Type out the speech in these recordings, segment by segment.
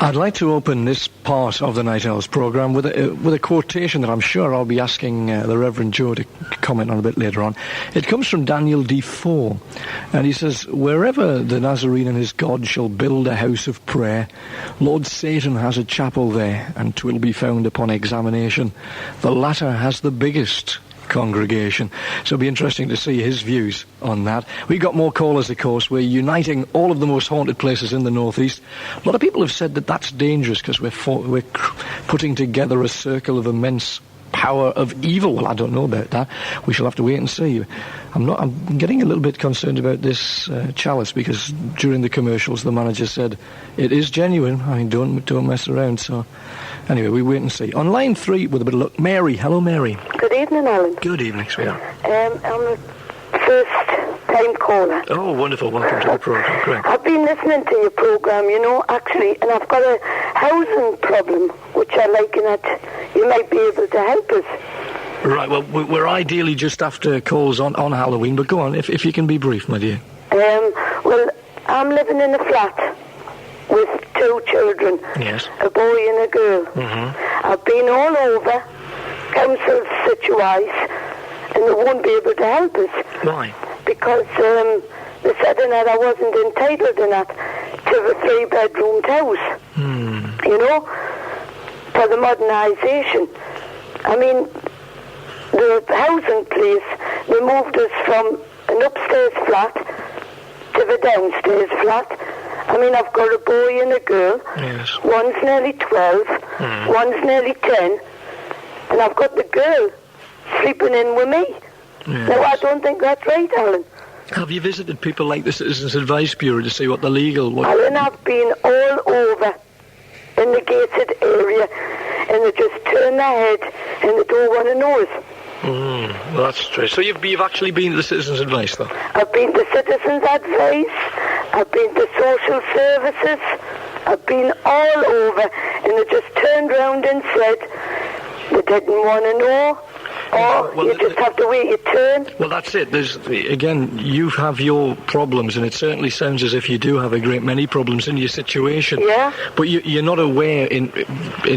I'd like to open this part of the Night Owls programme with a quotation that I'm sure I'll be asking the Reverend Joe to comment on a bit later on. It comes from Daniel D4, and he says, "Wherever the Nazarene and his God shall build a house of prayer, Lord Satan has a chapel there, and 'twill be found upon examination. The latter has the biggest congregation." So it'll be interesting to see his views on that. We've got more callers, of course. We're uniting all of the most haunted places in the northeast. A lot of people have said that that's dangerous because we're putting together a circle of immense power of evil. Well, I don't know about that. We shall have to wait and see. I'm getting a little bit concerned about this chalice, because during the commercials the manager said it is genuine. I mean, don't mess around. So anyway, we wait and see. On line 3 with a bit of luck, Mary. Hello, Mary. Good evening, Alan. Good evening, sweetheart. I'm a first-time caller. Oh, wonderful. Welcome to the programme. Great. I've been listening to your programme, actually, and I've got a housing problem, which I'd like that you might be able to help us. Right, well, we're ideally just after calls on Halloween, but go on, if you can be brief, my dear. Well, I'm living in a flat with 2 children. Yes. A boy and a girl. Mm-hmm. I've been all over, councils situate, and they won't be able to help us. Why? Because they said that I wasn't entitled to the 3-bedroomed house. For the modernisation. I mean, the housing place, they moved us from an upstairs flat to the downstairs flat. I mean, I've got a boy and a girl. Yes. One's nearly 12, one's nearly 10, and I've got the girl sleeping in with me. Yes. Now, I don't think that's right, Alan. Have you visited people like the Citizens Advice Bureau to see what the legal... Alan, I've been all over in the gated area, and they just turn their head and they don't want to know us. Well, that's true. So you've actually been to the Citizens Advice, though? I've been to Citizens Advice, I've been to Social Services, I've been all over, and they just turned round and said they didn't want to know. Well, you just have to wait your turn. Well, that's it. Again, you have your problems, and it certainly sounds as if you do have a great many problems in your situation. Yeah. But you're not aware in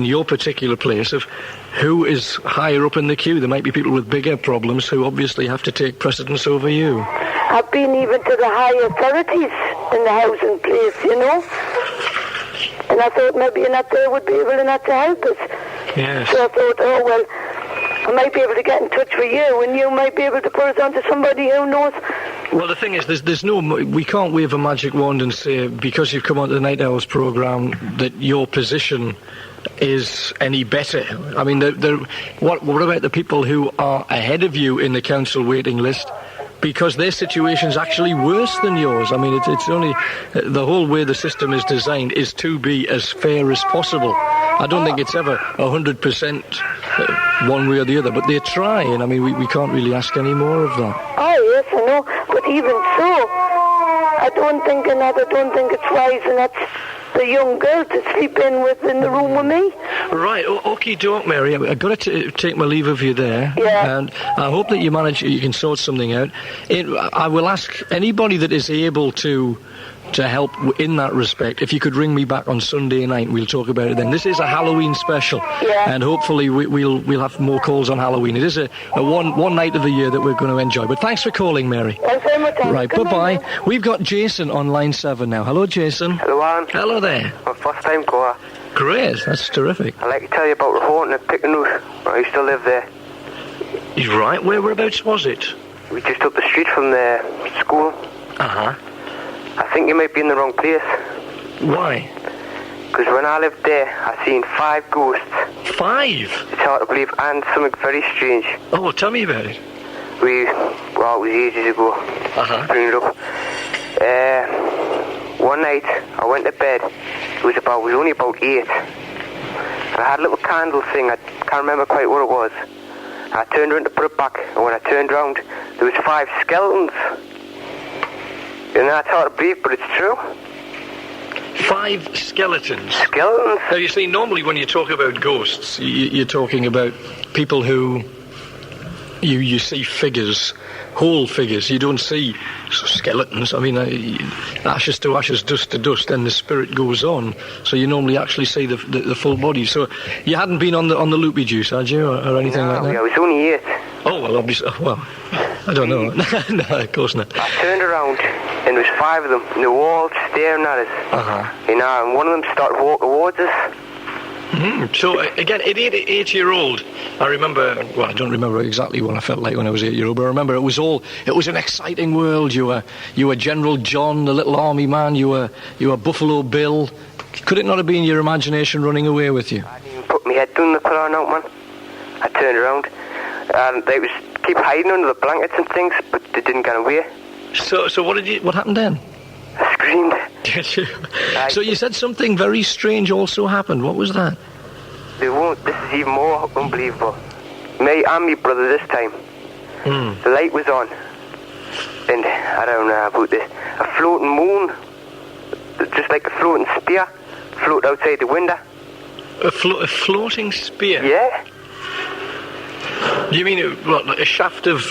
your particular place of who is higher up in the queue. There might be people with bigger problems who obviously have to take precedence over you. I've been even to the high authorities in the housing place, And I thought maybe they would be able to help us. Yes. So I thought, I might be able to get in touch with you, and you might be able to put us on to somebody who knows. Well, the thing is, we can't wave a magic wand and say, because you've come onto the Night Owls programme, that your position is any better. I mean, what about the people who are ahead of you in the council waiting list? Because their situation's actually worse than yours. I mean, it's only... the whole way the system is designed is to be as fair as possible. I don't think it's ever 100% one way or the other, but they try, and I mean, we can't really ask any more of that. Oh, yes, I know, but even so, I don't think it's wise, and that's the young girl to sleep in the room with me. Right, okie doke, Mary. I've got to take my leave of you there. Yeah. And I hope that you can sort something out. I will ask anybody that is able to help in that respect, if you could ring me back on Sunday night and we'll talk about it then. This is a Halloween special, and hopefully we'll have more calls on Halloween. It is a one night of the year that we're going to enjoy. But thanks for calling, Mary. Thanks very much. Right, bye-bye. We've got Jason on line 7 now. Hello, Jason. Hello, Alan. Hello there. I'm a first-time caller. Great, that's terrific. I'd like to tell you about the haunting at Pickenhouse. I used to live there. You're right. Whereabouts was it? We just up the street from the school. Uh-huh. I think you might be in the wrong place. Why? Because when I lived there, I seen 5 ghosts. 5? It's hard to believe, and something very strange. Oh, well, tell me about it. It was ages ago. Uh-huh. Bring it up. One night, I went to bed. It was only about 8. And I had a little candle thing. I can't remember quite what it was. And I turned around to put it back, and when I turned around, there was 5 skeletons. And that's hard to believe, but it's true. 5 skeletons? Skeletons. Now, you see, normally when you talk about ghosts, you're talking about people who... You see figures whole figures. You don't see skeletons. I mean, ashes to ashes, dust to dust, and the spirit goes on. So you normally actually see the full body. So you hadn't been on the loopy juice, had you, or anything like that? No, I was only 8. Oh, well, obviously, well, I don't know. No, of course not. I turned around, and there was 5 of them, and they were all staring at us. And one of them started walking towards us. So, again, at 8-year-old, I remember, well, I don't remember exactly what I felt like when I was 8-year-old, but I remember it was an exciting world. You were General John, the little army man, you were Buffalo Bill. Could it not have been your imagination running away with you? I didn't even put my head down the clown out, man. I turned around, and they was keep hiding under the blankets and things, but they didn't get away. So what happened then? I screamed. Did you? So you said something very strange also happened. What was that? This is even more unbelievable. Me and my brother this time. The light was on. And I don't know about this. A floating moon, just like a floating spear, floated outside the window. A floating spear? Yeah. Do you mean like a shaft of...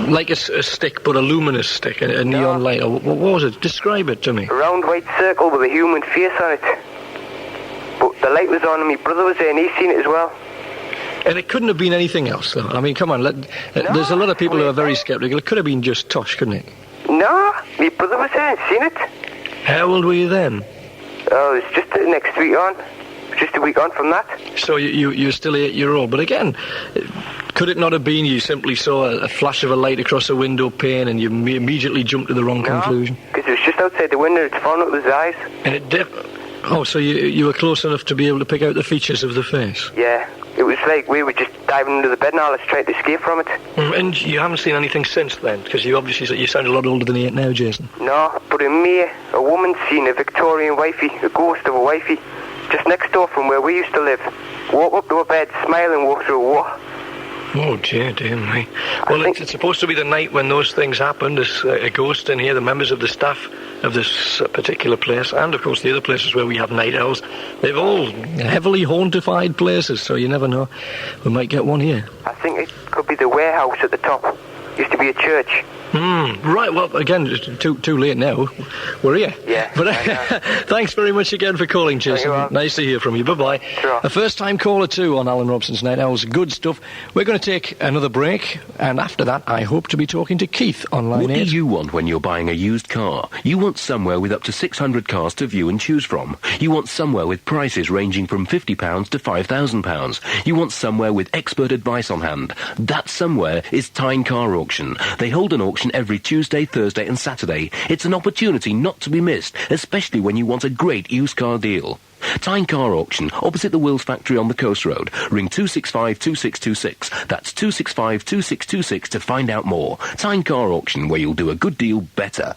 like a stick, but a luminous stick, a neon light, or what was it? Describe it to me. A round white circle with a human face on it. But the light was on and my brother was there and he's seen it as well. And it couldn't have been anything else, though. I mean, come on, there's a lot of people who are very sceptical. It could have been just Tosh, couldn't it? No, my brother was there and seen it. How old were you then? Oh, it's just the next week on. Just a week on from that. So you're still 8-year-old, but again... could it not have been you simply saw a flash of a light across a window pane and you immediately jumped to the wrong conclusion? Because it was just outside the window, it's fallen out with his eyes. And it did... Oh, so you were close enough to be able to pick out the features of the face? Yeah, it was like we were just diving under the bed and all, let's try to escape from it. And you haven't seen anything since then? Because you obviously you sound a lot older than 8 now, Jason. No, but in May, a woman seen a Victorian wifey, a ghost of a wifey, just next door from where we used to live. Walk up to her bed, smile and walk through a wall. Oh, dear me. Well, it's supposed to be the night when those things happen. There's a ghost in here. The members of the staff of this particular place, and, of course, the other places where we have night owls, they've all heavily hauntified places, so you never know. We might get one here. I think it could be the warehouse at the top. Used to be a church. Right, well, again, too late now. We're here. Yeah. But thanks very much again for calling, Jason. Nice to hear from you. Bye-bye. Sure. A first-time caller, too, on Alan Robson's Night Owls. Good stuff. We're going to take another break, and after that, I hope to be talking to Keith on line 8. What do you want when you're buying a used car? You want somewhere with up to 600 cars to view and choose from. You want somewhere with prices ranging from £50 to £5,000. You want somewhere with expert advice on hand. That somewhere is Tyne Car Auction. They hold an auction every Tuesday, Thursday and Saturday. It's an opportunity not to be missed, especially when you want a great used car deal. Tyne Car Auction, opposite the Wills factory on the Coast Road. Ring 265-2626. That's 265-2626 to find out more. Tyne Car Auction, where you'll do a good deal better.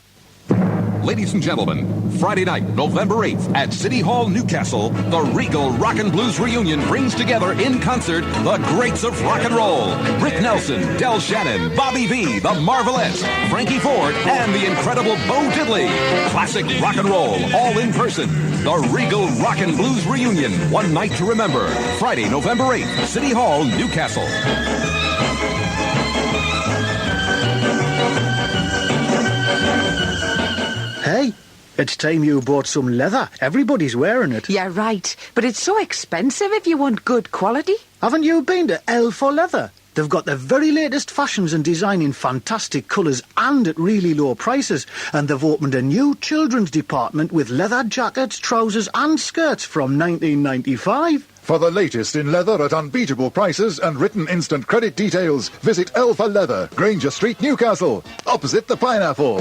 Ladies and gentlemen, Friday night, November 8th, at City Hall, Newcastle, the Regal Rock and Blues Reunion brings together in concert the greats of rock and roll. Rick Nelson, Del Shannon, Bobby V, the Marvelettes, Frankie Ford, and the incredible Bo Diddley. Classic rock and roll, all in person. The Regal Rock and Blues Reunion, one night to remember. Friday, November 8th, City Hall, Newcastle. Hey, it's time you bought some leather. Everybody's wearing it. Yeah, right. But it's so expensive if you want good quality. Haven't you been to L for Leather? They've got the very latest fashions and design in fantastic colours and at really low prices. And they've opened a new children's department with leather jackets, trousers and skirts from 1995. For the latest in leather at unbeatable prices and written instant credit details, visit L for Leather, Granger Street, Newcastle, opposite the Pineapple.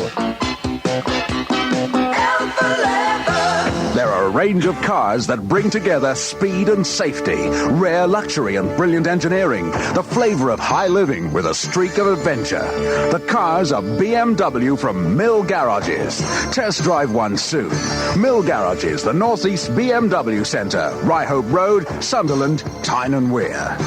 There are a range of cars that bring together speed and safety, rare luxury and brilliant engineering, the flavour of high living with a streak of adventure. The cars are BMW from Mill Garages. Test drive one soon. Mill Garages, the North East BMW Centre, Ryhope Road, Sunderland, Tyne and Wear.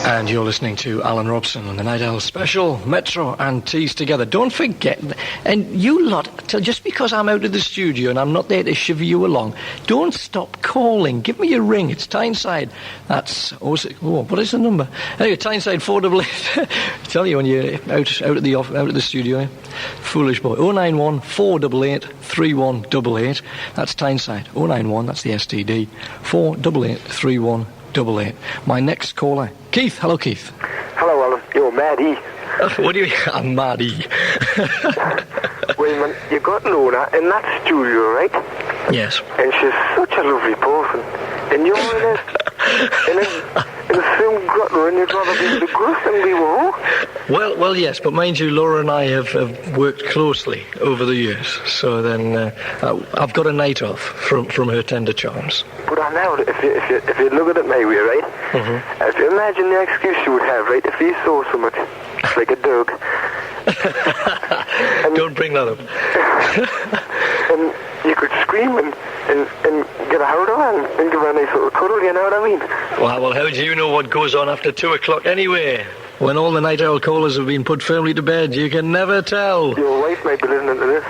And you're listening to Alan Robson on the Night Owl Special, Metro and Tees Together. Don't forget, and you lot, just because I'm out of the studio and I'm not there to shiver you along, don't stop calling. Give me a ring. It's Tyneside. That's, what is the number? Anyway, Tyneside 488. Tell you when you're out of the studio. Eh? Foolish boy. 091 488 3188. That's Tyneside. 091, that's the STD. 488 3188. My next caller, Keith. Hello, Keith. Hello, Alan. You're Maddie. What do you mean? I'm Maddie. Well, man, you got Lorna in that studio, right? Yes. And she's such a lovely person. And you're in the same grotto, and you'd rather be in the grotto than we were. Well, yes, but mind you, Laura and I have worked closely over the years. So then I've got a night off from her tender charms. But I know, if you look at it my way, right? Mm-hmm. If you imagine the excuse you would have, right? If you saw so much like a dog. Don't bring that up. And you could scream and get a hold of her and give her a nice little cuddle, you know what I mean? Well, how do you know what goes on after 2 o'clock anyway? When all the night owl callers have been put firmly to bed, you can never tell. Your wife might be listening to this.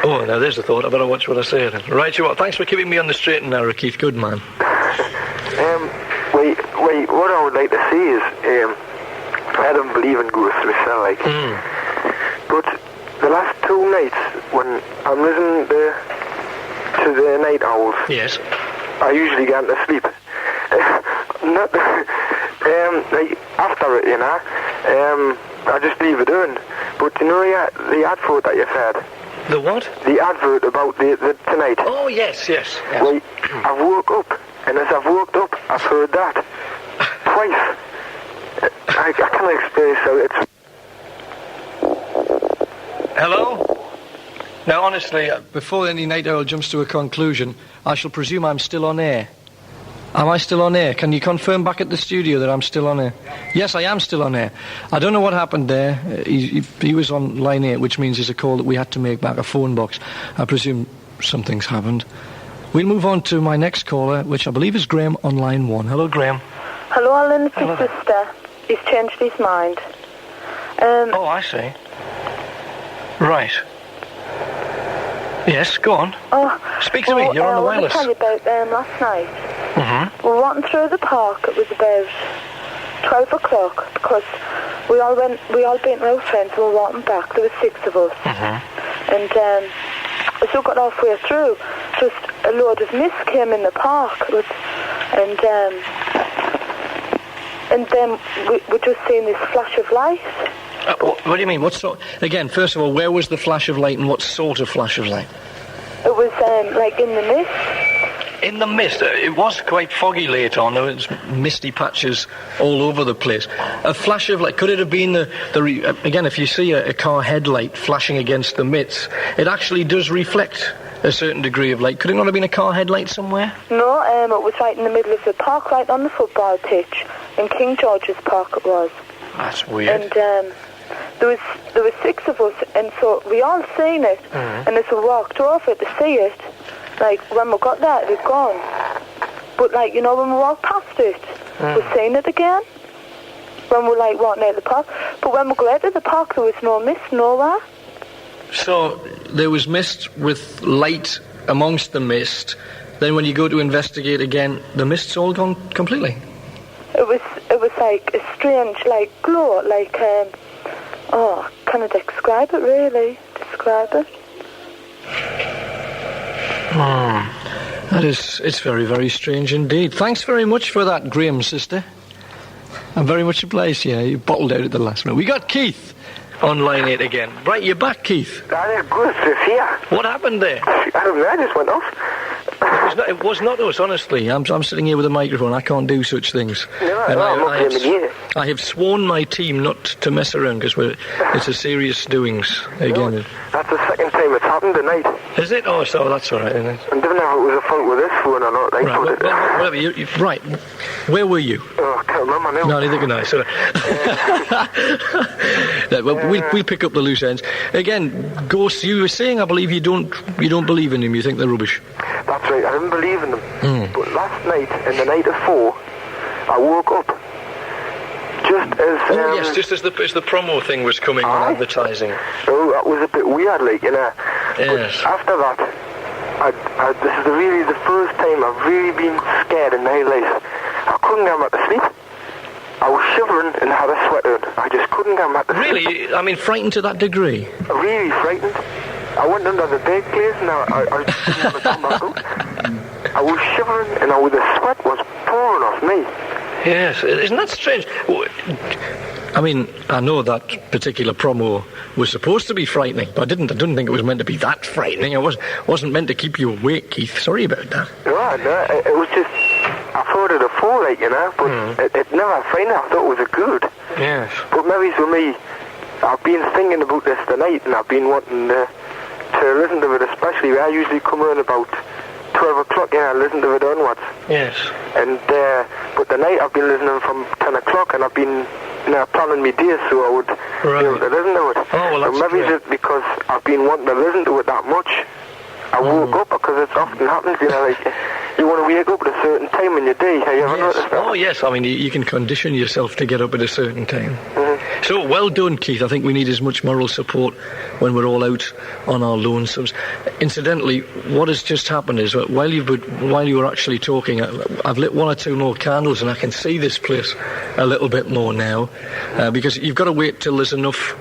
Oh, now there's the thought. I better watch what I say then. Right, you what? Thanks for keeping me on the straight and narrow, Keith. Good man. Wait, what I would like to say is, I don't believe in ghosts myself, like. But the last 2 nights, when I'm listening to the night owls, yes, I usually get to sleep. Not, like, after it, you know, I just leave it in. But you know the advert that you've had? The what? The advert about the tonight. Oh, yes. Well, I've woke up, and as I've woke up, I've heard that twice. I can't explain, so it's... Hello? Now, honestly, before any night owl jumps to a conclusion, I shall presume I'm still on air. Am I still on air? Can you confirm back at the studio that I'm still on air? Yes, I am still on air. I don't know what happened there. He was on line 8, which means there's a call that we had to make back, a phone box. I presume something's happened. We'll move on to my next caller, which I believe is Graham on line 1. Hello, Graham. Hello, Alan. It's his sister. He's changed his mind. Oh, I see. Right. Yes, go on. Speak to me. You're on the wireless. I want to tell you about last night. Mm-hmm. We were walking through the park. It was about 12 o'clock because we all been with our friends. We were walking back. There were 6 of us. Mm-hmm. And as we got halfway through, just a load of mist came in the park. And then we just seen this flash of light. What do you mean? Again, first of all, where was the flash of light and what sort of flash of light? It was like in the mist. In the mist. It was quite foggy late on. There was misty patches all over the place. A flash of light. Could it have been again, if you see a car headlight flashing against the mist, it actually does reflect a certain degree of light. Could it not have been a car headlight somewhere? No, it was right in the middle of the park, right on the football pitch. In King George's Park it was. That's weird. And there was 6 of us, and so we all seen it. Mm-hmm. And as we walked over to see it, like when we got there, it had gone. But like, you know, when we walked past it, we seen it again. When we like walking out of the park. But when we got out of the park, there was no mist nowhere. So there was mist with light amongst the mist. Then when you go to investigate again, the mist's all gone completely. It was like a strange, like glow, like can I describe it really? Describe it. It's very, very strange indeed. Thanks very much for that, Graham, sister. I'm very much obliged. Yeah, you bottled out at the last minute. We got Keith on line 8 again. Right, you're back, Keith. Good to see you. What happened there? I don't know, I just went off. It was not us, honestly. I'm sitting here with a microphone. I can't do such things. I have sworn my team not to mess around because it's a serious doings again. No, that's the second time it's happened tonight. Is it? Oh, so that's all right, isn't it? I don't know if it was a funk with this phone or not. Like, right, whatever. Right. Where were you? Oh, I can't remember now. No, neither can I. So, we'll pick up the loose ends again. Ghosts. You were saying, I believe you don't believe in them. You think they're rubbish. That's right. I didn't believe in them. But last night and the night before, I woke up just as... just as the promo thing was coming on advertising. Oh, that was a bit weird, like, you know. Yes. But after that, this is really the first time I've really been scared in my life. I couldn't get back to sleep. I was shivering and had a sweat on. I just couldn't get back to sleep. Really? I mean, frightened to that degree? Really frightened. I went under the bed place and I didn't want to come back out. I was shivering and the sweat was pouring off me. Yes, isn't that strange? I mean, I know that particular promo was supposed to be frightening, but I didn't think it was meant to be that frightening. It wasn't meant to keep you awake, Keith. Sorry about that. No, it was just... I thought it a fool, like, you know, but it never frightened. I thought it was a good. Yes. But maybe for me, I've been thinking about this tonight, and I've been wanting to listen to it, especially. I usually come in about 12 o'clock, and I listen to it onwards. Yes. And, but tonight I've been listening from 10 o'clock, and I've been planning my days so I would be able to listen to it. Oh, well, that's so maybe just because I've been wanting to listen to it that much, I woke up, because it often happens, you know, like, you want to wake up at a certain time in your day. Have you ever noticed that? Oh, yes. I mean, you can condition yourself to get up at a certain time. Mm-hmm. So, well done, Keith. I think we need as much moral support when we're all out on our lonesomes. Incidentally, what has just happened is that while you were actually talking, I've lit one or two more candles and I can see this place a little bit more now, because you've got to wait till there's enough...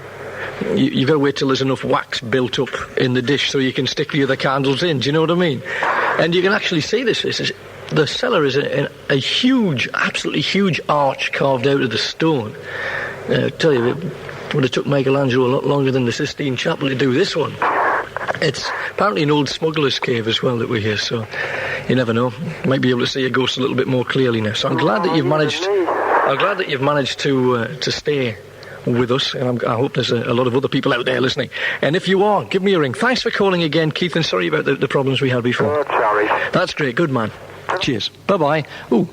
You've got to wait till there's enough wax built up in the dish so you can stick the other candles in. Do you know what I mean? And you can actually see this. The cellar is a huge, absolutely huge arch carved out of the stone. I tell you, it would have took Michelangelo a lot longer than the Sistine Chapel to do this one. It's apparently an old smuggler's cave as well that we're here, so you never know. You might be able to see a ghost a little bit more clearly now. So I'm glad that you've managed. I'm glad that you've managed to stay with us, and I hope there's a lot of other people out there listening. And if you are, give me a ring. Thanks for calling again, Keith, and sorry about the problems we had before. Oh, sorry. That's great. Good man. Cheers. Bye-bye. Ooh,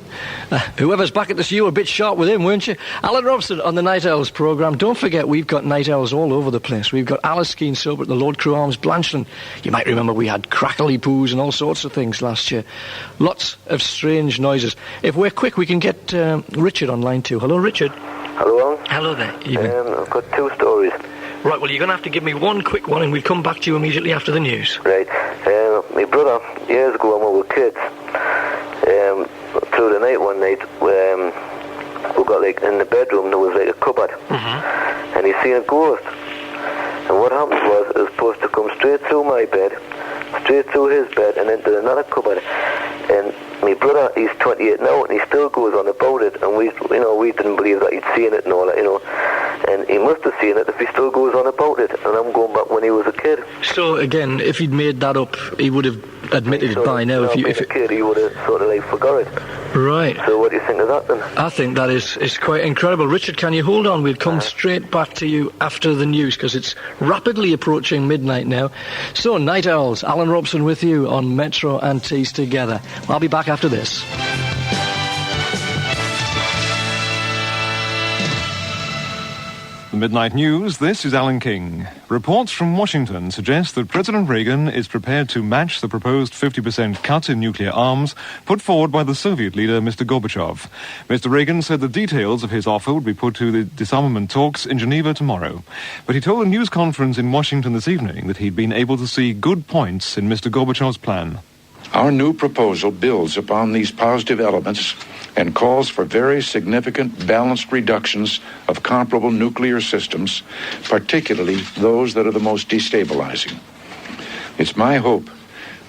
whoever's back at the studio, a bit sharp with him, weren't you? Alan Robson on the Night Owls programme. Don't forget, we've got Night Owls all over the place. We've got Alice Keane sober at the Lord Crew Arms, Blanchland. You might remember we had crackly poos and all sorts of things last year. Lots of strange noises. If we're quick, we can get Richard on line 2. Hello, Richard. Hello. Hello there. I've got two stories. Right, well, you're going to have to give me one quick one and we'll come back to you immediately after the news. Right. My brother, years ago when we were kids, through the night one night, we got, like, in the bedroom there was, like, a cupboard. Mm-hmm. And he seen a ghost. And what happened was, it was supposed to come straight through my bed, straight through his bed, and into another cupboard. And my brother, he's 28 now, and he still goes on about it, and we didn't believe that he'd seen it and all that, you know. And he must have seen it if he still goes on about it, and I'm going back when he was a kid. So, again, if he'd made that up, he would have admitted it by now. If a kid, he would have sort of, like, forgot it. Right. So what do you think of that, then? I think that is quite incredible. Richard, can you hold on? We'll come straight back to you after the news, because it's rapidly approaching midnight now. So, Night Owls, Alan Robson with you on Metro and Tees Together. I'll be back after this. The Midnight News, this is Alan King. Reports from Washington suggest that President Reagan is prepared to match the proposed 50% cut in nuclear arms put forward by the Soviet leader, Mr. Gorbachev. Mr. Reagan said the details of his offer would be put to the disarmament talks in Geneva tomorrow. But he told a news conference in Washington this evening that he'd been able to see good points in Mr. Gorbachev's plan. Our new proposal builds upon these positive elements and calls for very significant balanced reductions of comparable nuclear systems, particularly those that are the most destabilizing. It's my hope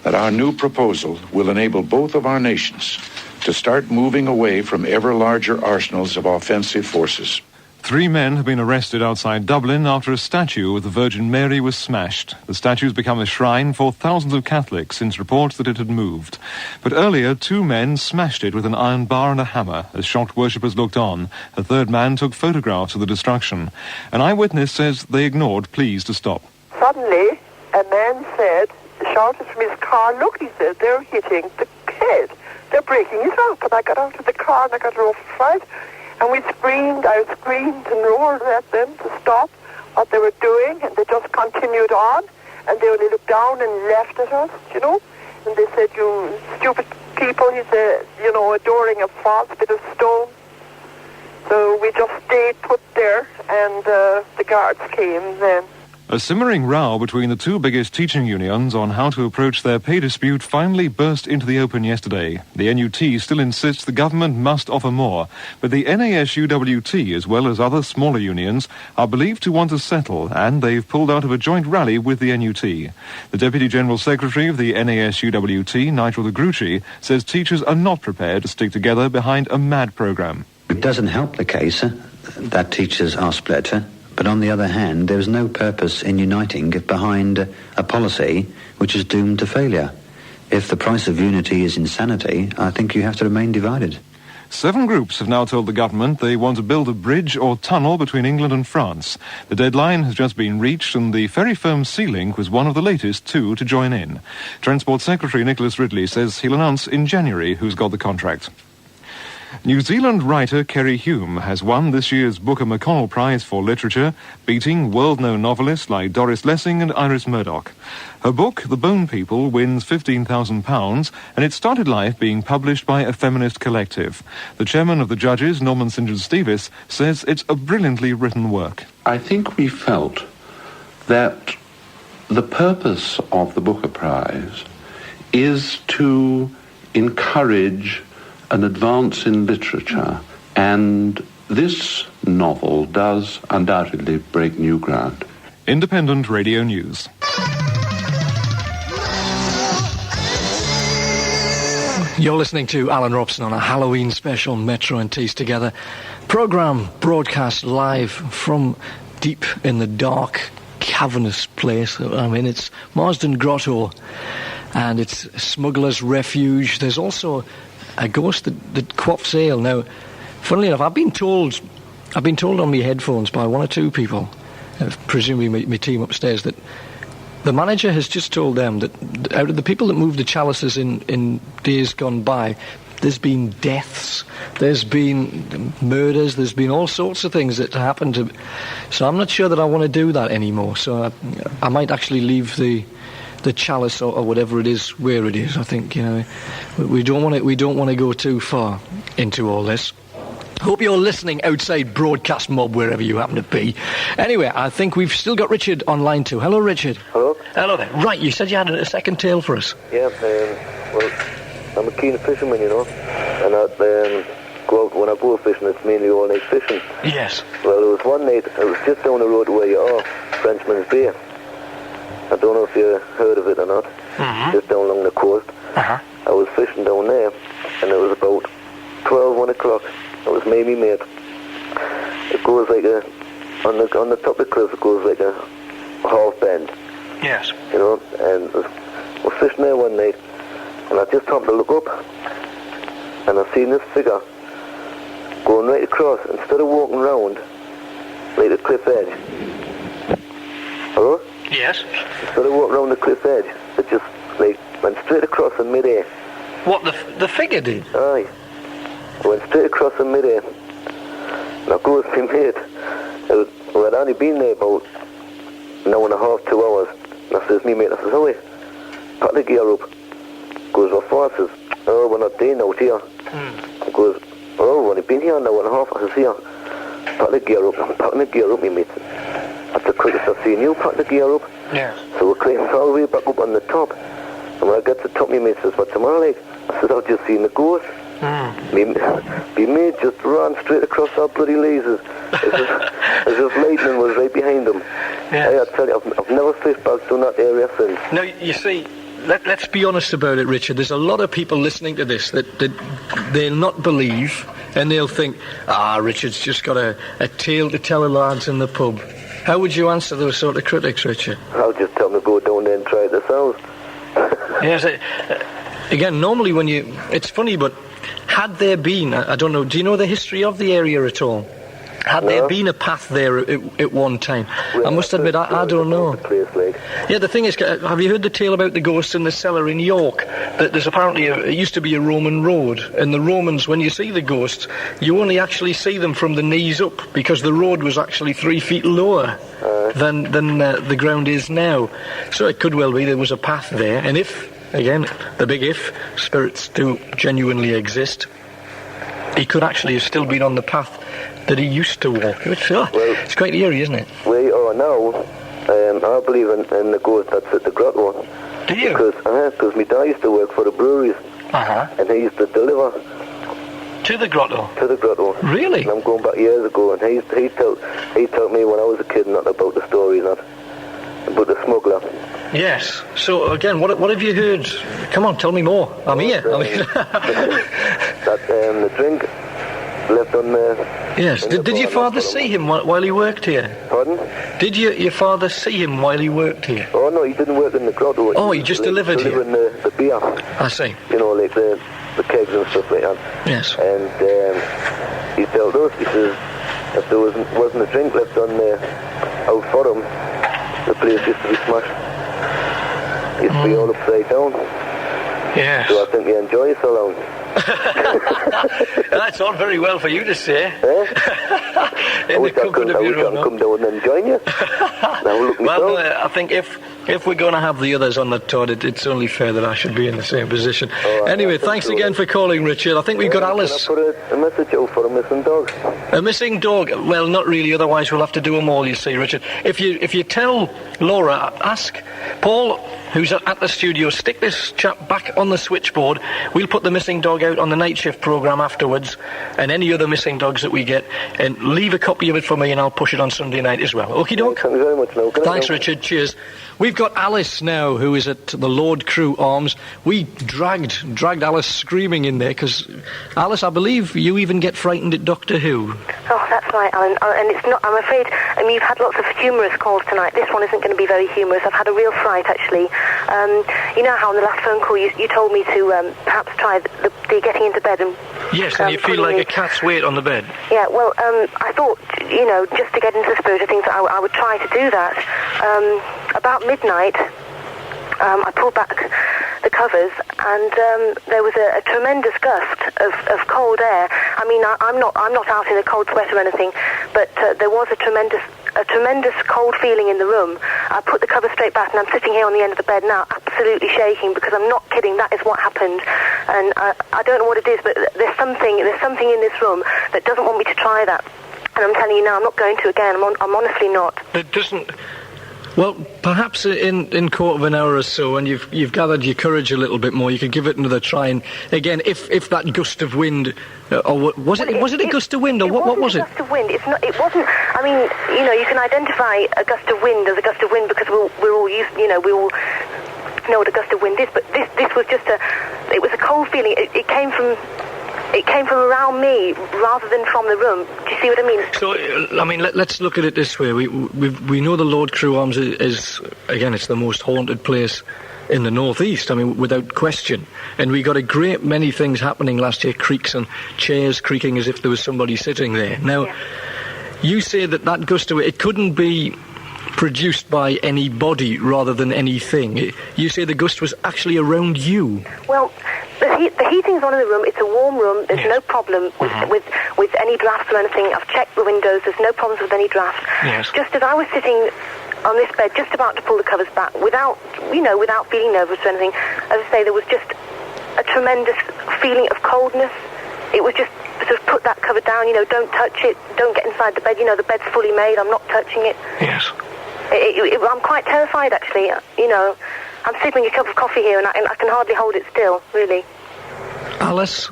that our new proposal will enable both of our nations to start moving away from ever larger arsenals of offensive forces. 3 men have been arrested outside Dublin after a statue of the Virgin Mary was smashed. The statue's become a shrine for thousands of Catholics since reports that it had moved. But earlier, 2 men smashed it with an iron bar and a hammer. As shocked worshippers looked on, a 3rd man took photographs of the destruction. An eyewitness says they ignored pleas to stop. Suddenly, a man shouted from his car, "Look," he said, "they're hitting the head. They're breaking it up." And I got out of the car and I got terrified. And I screamed and roared at them to stop what they were doing, and they just continued on, and they only looked down and laughed at us, you know. And they said, "You stupid people," he said, "adoring a false bit of stone." So we we just stayed put there, and the guards came then. A simmering row between the two biggest teaching unions on how to approach their pay dispute finally burst into the open yesterday. The NUT still insists the government must offer more, but the NASUWT, as well as other smaller unions, are believed to want to settle, and they've pulled out of a joint rally with the NUT. The Deputy General Secretary of the NASUWT, Nigel de Gruchy, says teachers are not prepared to stick together behind a mad programme. It doesn't help the case that teachers are split. But on the other hand, there is no purpose in uniting behind a policy which is doomed to failure. If the price of unity is insanity, I think you have to remain divided. 7 groups have now told the government they want to build a bridge or tunnel between England and France. The deadline has just been reached, and the ferry firm Sea Link was one of the latest 2 to join in. Transport Secretary Nicholas Ridley says he'll announce in January who's got the contract. New Zealand writer Kerry Hume has won this year's Booker McConnell Prize for Literature, beating world-known novelists like Doris Lessing and Iris Murdoch. Her book, The Bone People, wins £15,000, and it started life being published by a feminist collective. The chairman of the judges, Norman St. John Stevis, says it's a brilliantly written work. I think we felt that the purpose of the Booker Prize is to encourage an advance in literature, and this novel does undoubtedly break new ground. Independent Radio News. You're listening to Alan Robson on a Halloween special Metro and Tees Together programme, broadcast live from deep in the dark, cavernous place. I mean, it's Marsden Grotto, and it's Smuggler's Refuge. There's also a ghost that quaffs ale. Now, funnily enough, I've been told on my headphones by 1 or 2 people, presumably my team upstairs, that the manager has just told them that out of the people that moved the chalices in days gone by, there's been deaths, there's been murders, there's been all sorts of things that happened to. So I'm not sure that I want to do that anymore. So I might actually leave the chalice or whatever it is where it is. I think, you know, we don't want to go too far into all this. Hope you're listening outside broadcast mob wherever you happen to be. Anyway, I think we've still got Richard online too. Hello, Richard. Hello. Hello there. Right, you said you had a second tale for us. Yeah, well, I'm a keen fisherman, you know, and when I go fishing, it's mainly all night fishing. Yes. Well, there was one night, it was just down the road where you are, Frenchman's Bay. I don't know if you heard of it or not. Mm-hmm. Just down along the coast. Uh-huh. I was fishing down there, and it was about 1 o'clock. It was me and my mate. It goes like on the top of the cliff, it goes like a half bend. Yes. You know, and I was fishing there one night, and I just happened to look up, and I seen this figure going right across, instead of walking round like the cliff edge. Hello? Yes. Instead of walking around the cliff edge, it just like went straight across in midair. What, the figure did? Aye. It went straight across in midair. And I goes to my mate. I'd only been there about an hour and a half, 2 hours. And I says, me mate, I says, oh wait, pack the gear up. Goes, what for? I says, oh, we're not doing out here. He goes, oh, we've only been here an hour and a half. I says, here, pack the gear up. I'm packing the gear up, me mate. That's the quickest I've seen you pack the gear up. Yeah. So we're climbing all the way back up on the top. And when I get to the top, my mate says, what's the matter, like? I said, I've just seen the ghost. Me mate just ran straight across our bloody lasers. As if lightning was right behind them. Yeah. I tell you, I've never fished back to that area since. Now, you see, let's be honest about it, Richard. There's a lot of people listening to this that they'll not believe, and they'll think, Richard's just got a tale to tell the lads in the pub. How would you answer those sort of critics, Richard? I'll just tell them to go down there and try it themselves. Yes, again, normally when it's funny, but had there been, I don't know, do you know the history of the area at all? Had there been a path there at one time? Well, I must admit, I don't know. Yeah, the thing is, have you heard the tale about the ghost in the cellar in York? That there's apparently, it used to be a Roman road, and the Romans, when you see the ghosts, you only actually see them from the knees up, because the road was actually 3 feet lower than the ground is now. So it could well be there was a path there, and if, again, the big if, spirits do genuinely exist, he could actually have still been on the path that he used to walk. It's quite eerie, isn't it? We are now. I believe in the ghost that's at the grotto. Do you? Because my dad used to work for the breweries. And he used to deliver. To the grotto? To the grotto. Really? And I'm going back years ago, and he told me when I was a kid, not about the story, not about the smuggler. Yes. So, again, what have you heard? Come on, tell me more. I'm here. That the drink left on the... Yes. Did your father see him while he worked here? Pardon? Did your father see him while he worked here? Oh, no, he didn't work in the grotto. Oh, he just delivered here? Delivering the beer. I see. You know, like the kegs and stuff like that. Yes. And he told us, he says, if there wasn't a drink left on out for him, the place used to be smashed. It used to be all upside down. Yes. So I think he enjoys so long. That's all very well for you to say. I wish I could come down and join you. Well, I think if we're going to have the others on the tour, it's only fair that I should be in the same position. Anyway, thanks again for calling, Richard. I think we've got Alice. Can I put a message out for a missing dog? A missing dog? Well, not really, otherwise we'll have to do them all, you see, Richard. If you tell Laura, ask Paul, who's at the studio, stick this chap back on the switchboard. We'll put the missing dog out on the night shift programme afterwards, and any other missing dogs that we get, and leave a copy of it for me, and I'll push it on Sunday night as well. Okie doke? Thanks very much, now. Thanks, Richard. Cheers. We've got Alice now, who is at the Lord Crew Arms. We dragged Alice screaming in there, because, Alice, I believe you even get frightened at Doctor Who. Oh, that's right, Alan. And it's not, I'm afraid, you've had lots of humorous calls tonight. This one isn't going to be very humorous. I've had a real fright, actually. You know how on the last phone call you told me to perhaps try the getting into bed and... Yes, and you feel like a cat's weight on the bed. Yeah, well, I thought, just to get into the spirit of things, I would try to do that. About midnight, I pulled back the covers, and there was a tremendous gust of cold air. I mean, I'm not out in a cold sweat or anything, but there was a tremendous cold feeling in the room. I put the cover straight back, and I'm sitting here on the end of the bed now, absolutely shaking, because I'm not kidding. That is what happened, and I don't know what it is, but there's something in this room that doesn't want me to try that, and I'm telling you now, I'm not going to again. I'm honestly not. It doesn't. Well, perhaps in quarter of an hour or so, and you've gathered your courage a little bit more, you could give it another try. And again, if that gust of wind, or was it a gust of wind, or what was it? It wasn't a gust of wind. It wasn't. I mean, you can identify a gust of wind as a gust of wind because we're all used. We all know what a gust of wind is. But this was just it was a cold feeling. It came from. It came from around me rather than from the room. Do you see what I mean? So, I mean, let's look at it this way. We know the Lord Crew Arms is again, it's the most haunted place in the northeast. I mean, without question. And we got a great many things happening last year. Creaks and chairs creaking as if there was somebody sitting there. Now, you say that gust of wind, it couldn't be produced by any body rather than anything. You say the gust was actually around you. Well, the heating's on in the room. It's a warm room. There's no problem with any drafts or anything. I've checked the windows. There's no problems with any drafts. Yes. Just as I was sitting on this bed, just about to pull the covers back, without feeling nervous or anything, as I say, there was just a tremendous feeling of coldness. It was just sort of put that cover down. Don't touch it. Don't get inside the bed. The bed's fully made. I'm not touching it. Yes. I'm quite terrified, actually. I'm sipping a cup of coffee here, and I can hardly hold it still, really. Alice,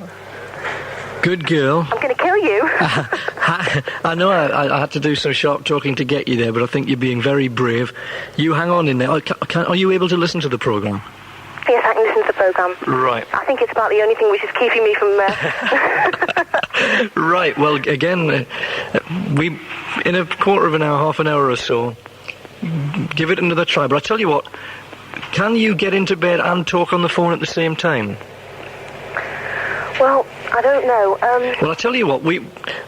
good girl. I'm going to kill you. I know I had to do some sharp talking to get you there, but I think you're being very brave. You hang on in there. Are you able to listen to the programme? Yes, I can listen to the programme. Right. I think it's about the only thing which is keeping me from... Right, well, again, we in a quarter of an hour, half an hour or so, give it another try. But I tell you what, can you get into bed and talk on the phone at the same time? Well, I don't know. Well, I tell you what,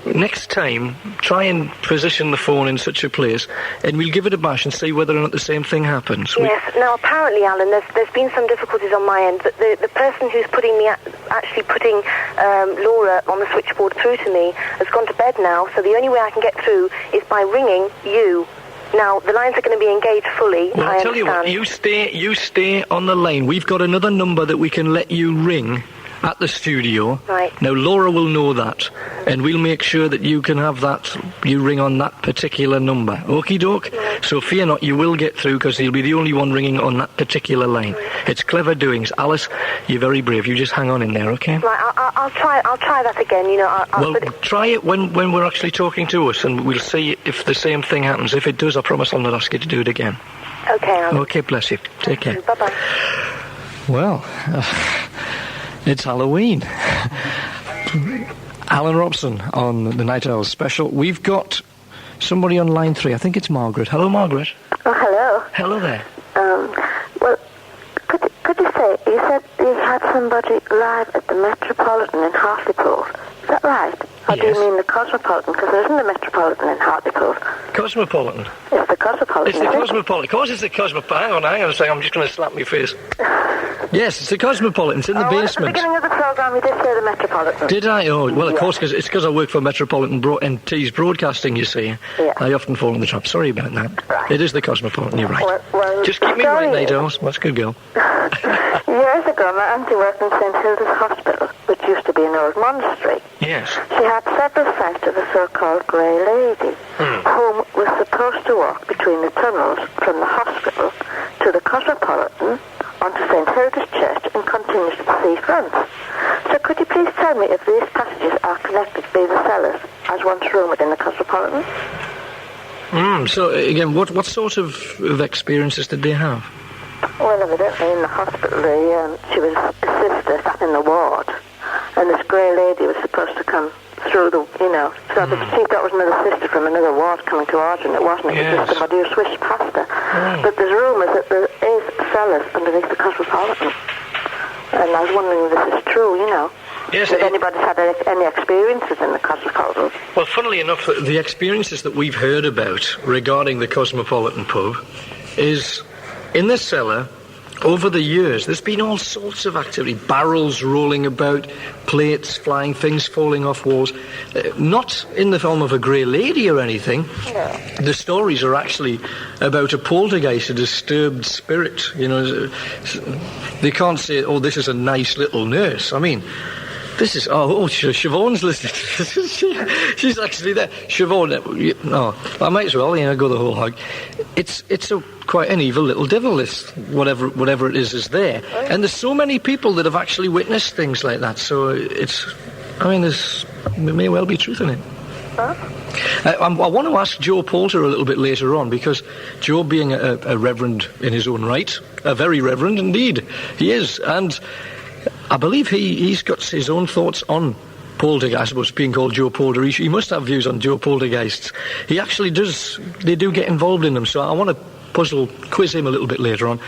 next time, try and position the phone in such a place, and we'll give it a bash and see whether or not the same thing happens. Yes. Now, apparently, Alan, there's been some difficulties on my end. But the person who's putting Laura on the switchboard through to me has gone to bed now. So the only way I can get through is by ringing you. Now, the lines are going to be engaged fully. Well, I'll tell you what, you stay on the line. We've got another number that we can let you ring at the studio. Right. Now, Laura will know that, and we'll make sure that you can have that, you ring on that particular number. Okie doke? Right. So fear not, you will get through, because you'll be the only one ringing on that particular line. Right. It's clever doings. Alice, you're very brave. You just hang on in there, okay? Right, I'll try that again, you know. Well, try it when we're actually talking to us, and we'll see if the same thing happens. If it does, I promise I'll not ask you to do it again. Okay, Alan. Okay, bless you. Take care. Bye-bye. Well, it's Halloween. Alan Robson on the Night Owls special. We've got somebody on line 3. I think it's Margaret. Hello, Margaret. Oh, hello. Hello there. Well, could you say, you said you had somebody live at the Metropolitan in Hartlepool. Is that right? Or do you mean the Cosmopolitan? Because there isn't a Metropolitan in Hartlepool. Cosmopolitan? It's the Cosmopolitan. It's the Cosmopolitan. Of course it's the Cosmopolitan. Hang on a second, I'm just going to slap my face. Yes, it's the Cosmopolitan. It's in the basement. At the beginning of the programme you did say the Metropolitan. Did I? Oh, well, of course, cause it's because I work for Metropolitan NT's Broadcasting, you see. Yeah. I often fall in the trap. Sorry about that. Right. It is the Cosmopolitan, you're right. Well, just keep me right, Night Owls. That's a good girl. Years ago, my auntie worked in St Hilda's Hospital, which used to be an old monastery. Yes. She had several sights of a so-called Grey Lady, whom was supposed to walk between the tunnels from the hospital to the Cosmopolitan onto St Hilda's Church and continues to the seafront. So could you please tell me if these passages are connected by the cellars as once rumoured in the Cosmopolitan? So, again, what sort of experiences did they have? Well, evidently in the hospital, she was a sister sat in the ward, and this Grey Lady was supposed to come through the, so she thought it was another sister from another ward coming towards her, and it wasn't. It was just somebody who swished past her. But there's rumours that there is cellars underneath the Cosmopolitan, and I was wondering if this is true, Yes, if anybody's had any experiences in the Cosmopolitan. Well, funnily enough, the experiences that we've heard about regarding the Cosmopolitan pub is in the cellar. Over the years, there's been all sorts of activity. Barrels rolling about, plates flying, things falling off walls. Not in the form of a Grey Lady or anything. No. The stories are actually about a poltergeist, a disturbed spirit. They can't say, oh, this is a nice little nurse. I mean, this is... Siobhan's listening. She's actually there. Siobhan, I might as well, go the whole hog. It's quite an evil little devil, this, whatever it is there. And there's so many people that have actually witnessed things like that, so there may well be truth in it. Huh? I want to ask Joe Poulter a little bit later on, because Joe, being a reverend in his own right, a very reverend indeed, he is, and I believe he's got his own thoughts on poltergeist. I suppose being called Joe Poulter, he must have views on Joe poltergeists. He actually does, they do get involved in them, so I want to quiz him a little bit later on.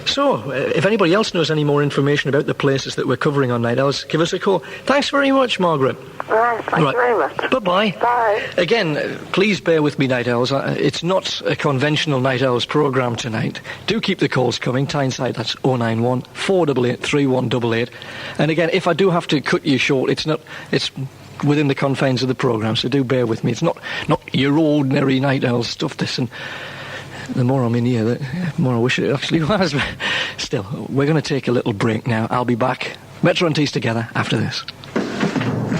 So, if anybody else knows any more information about the places that we're covering on Night Owls, give us a call. Thanks very much, Margaret. Right, thank you very much. Bye-bye. Bye. Again, please bear with me, Night Owls. It's not a conventional Night Owls programme tonight. Do keep the calls coming. Tyneside, that's 091 488 3188. And again, if I do have to cut you short, it's within the confines of the programme, so do bear with me. It's not your ordinary Night Owl stuff, this, and the more I'm in here, the more I wish it actually was. But still, we're going to take a little break now. I'll be back. Metro and Tees together after this.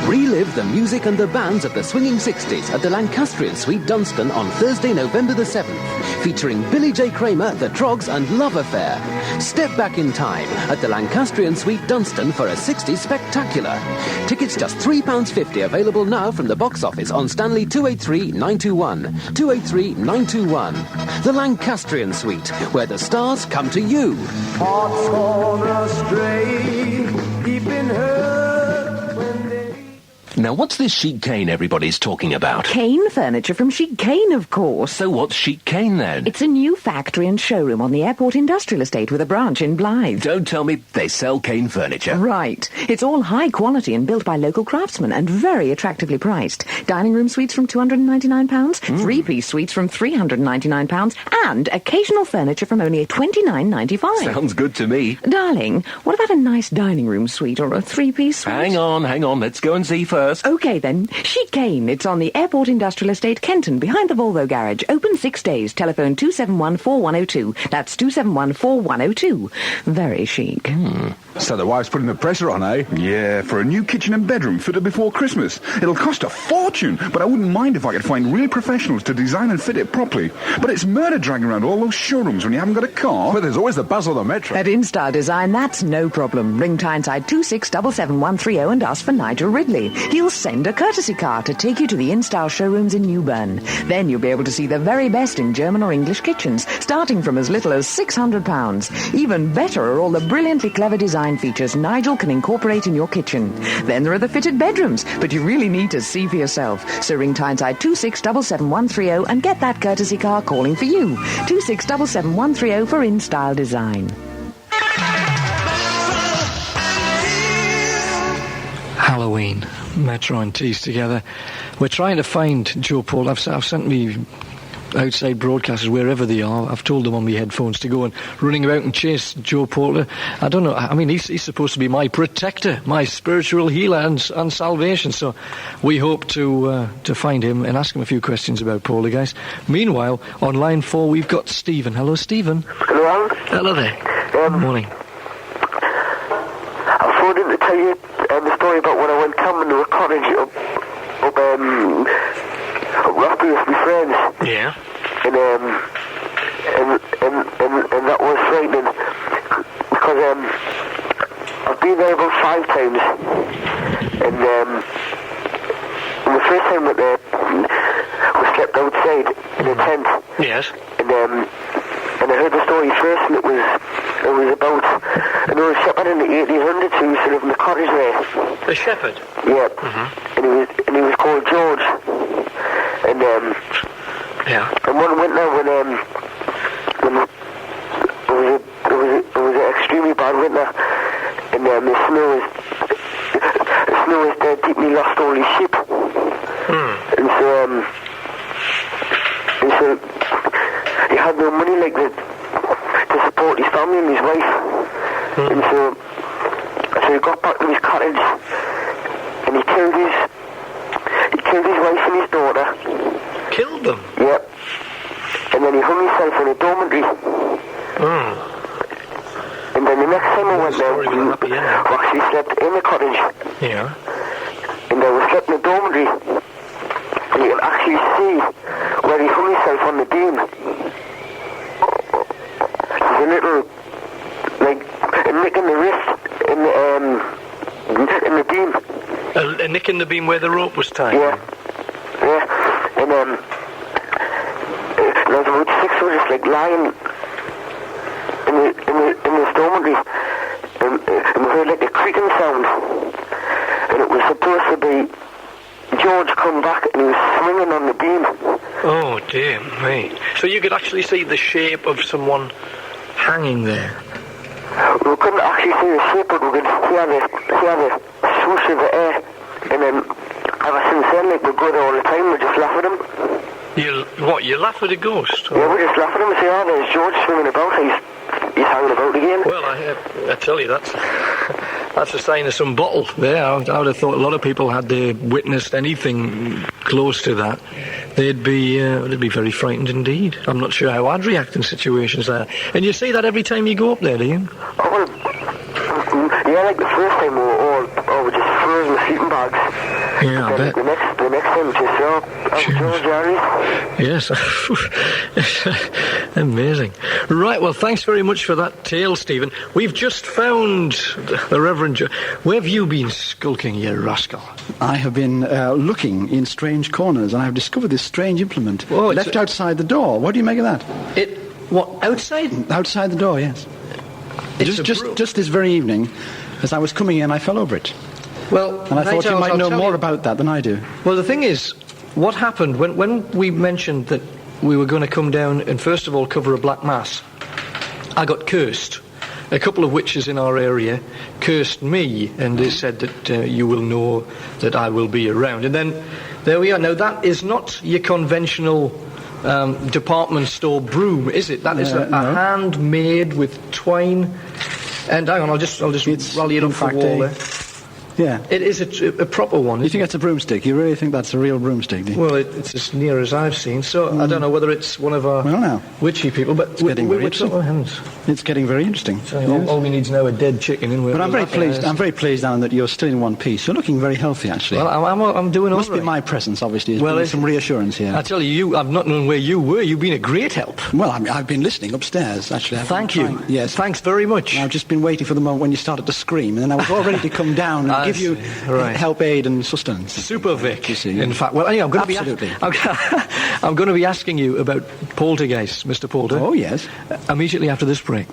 Relive the music and the bands of the swinging 60s at the Lancastrian Suite Dunstan on Thursday, November the 7th, featuring Billy J. Kramer, The Trogs and Love Affair. Step back in time at the Lancastrian Suite Dunstan for a 60s spectacular. Tickets just £3.50, available now from the box office on Stanley 283 921. 283 921. The Lancastrian Suite, where the stars come to you. Hearts gone astray, deep in her. Now, what's this Chic Cane everybody's talking about? Cane furniture from Chic Cane, of course. So what's Chic Cane, then? It's a new factory and showroom on the Airport Industrial Estate with a branch in Blythe. Don't tell me they sell cane furniture. Right. It's all high quality and built by local craftsmen and very attractively priced. Dining room suites from £299, three-piece suites from £399, and occasional furniture from only £29.95. Sounds good to me. Darling, what about a nice dining room suite or a three-piece suite? Hang on. Let's go and see first. first. OK, then. Chicane. It's on the Airport Industrial Estate, Kenton, behind the Volvo garage. Open 6 days. Telephone 271-4102. That's 271-4102. Very chic. So the wife's putting the pressure on, eh? Yeah, for a new kitchen and bedroom fitted before Christmas. It'll cost a fortune, but I wouldn't mind if I could find real professionals to design and fit it properly. But it's murder dragging around all those showrooms when you haven't got a car. Well, there's always the buzz of the metro. At InStyle Design, that's no problem. Ring Tyneside 2677130 and ask for Nigel Ridley. He'll send a courtesy car to take you to the InStyle showrooms in Newburn. Then you'll be able to see the very best in German or English kitchens, starting from as little as £600. Even better are all the brilliantly clever design features Nigel can incorporate in your kitchen. Then there are the fitted bedrooms, but you really need to see for yourself. So ring Tyneside 2677130 and get that courtesy car calling for you. 2677130 for InStyle Design. Halloween, Metro and Tees together. We're trying to find Joe Paul. I've sent me outside broadcasters wherever they are. I've told them on my headphones to go and running about and chase Joe Porter. I don't know. I mean, he's supposed to be my protector, my spiritual healer and salvation. So we hope to find him and ask him a few questions about poltergeist. Meanwhile, on line 4 we've got Stephen. Hello, Stephen. Hello, Alan. Hello there. Good morning. I phoned in to tell you the story about when I went camping to a cottage up Rocky with my friends. Yeah. And that was frightening because I've been there about 5 times, and the first time that we slept outside in a tent. Yes. And I heard the story first, and it was about an old shepherd in the 1800s who used to live in the cottage there. A shepherd? Yeah. And he was called George. And yeah. And one winter when it was an extremely bad winter, and the snow was dead deep, and he lost all his sheep. And so he had no money to support his family and his wife. And so he got back to his cottage, and he killed his wife and his daughter. Killed them? Yep. And then he hung himself in a dormitory. And then the next time I went there, we actually slept in the cottage. Yeah. And we slept in the dormitory. And you can actually see where he hung himself on the beam. There's a little, like, a nick in the wrist in the beam. A nick in the beam where the rope was tied? Yeah. Yeah. And there was about 6 of us, like, lying in the dormitory. And we heard, like, a creaking sound. And it was supposed to be George come back, and he was swinging on the beam. Oh, dear me. So you could actually see the shape of someone hanging there? We couldn't actually see the shape, but we could hear the swoosh of the air. And then, ever since then, like, we go there all the time, we just laugh at him. You laugh at a ghost? Or? Yeah, we just laugh at him and say, oh, there's George swinging about, he's hanging about again. Well, I tell you, that's a sign of some bottle there. I would have thought a lot of people, had they witnessed anything close to that, they'd be very frightened indeed. I'm not sure how I'd react in situations like that. And you see that every time you go up there, do you? Oh, well, yeah, like the first time we just froze in the sleeping bags. Yeah, I bet. The next time we just saw George Harry. Yes. Amazing. Right, well, thanks very much for that tale, Stephen. We've just found the Reverend Joe. Where have you been skulking, you rascal? I have been looking in strange corners, and I have discovered this strange implement left outside the door. What do you make of that? What, outside? Outside the door, yes. Just this very evening, as I was coming in, I fell over it. Well, and I thought you might know more about that than I do. Well, the thing is, what happened when we mentioned that we were going to come down and first of all cover a black mass, I got cursed. A couple of witches in our area cursed me, and they said that you will know that I will be around. And then there we are. Now, that is not your conventional department store broom, is it? That is a handmade with twine. And hang on, I'll just rally it up the wall there. Yeah. It is a proper one. You think that's a broomstick? You really think that's a real broomstick, do you? Well, it's as near as I've seen, so I don't know whether it's one of our witchy people, but It's getting very what's up our hands? It's getting very interesting. So all we need is now a dead chicken in. But I'm very pleased. I'm very pleased, Alan, that you're still in one piece. You're looking very healthy, actually. Well, I'm doing all right. Must be my presence, obviously. There's some reassurance here. I tell you, I've not known where you were. You've been a great help. Well, I've been listening upstairs, actually. Thank you. Yes. Thanks very much. I've just been waiting for the moment when you started to scream, and then I was all ready to come down and give you help, aid, and sustenance. Super Vic, you see. In fact, well, anyway, I'm going to be asking you about poltergeists, Mr. Poulter. Oh, yes. Immediately after this break.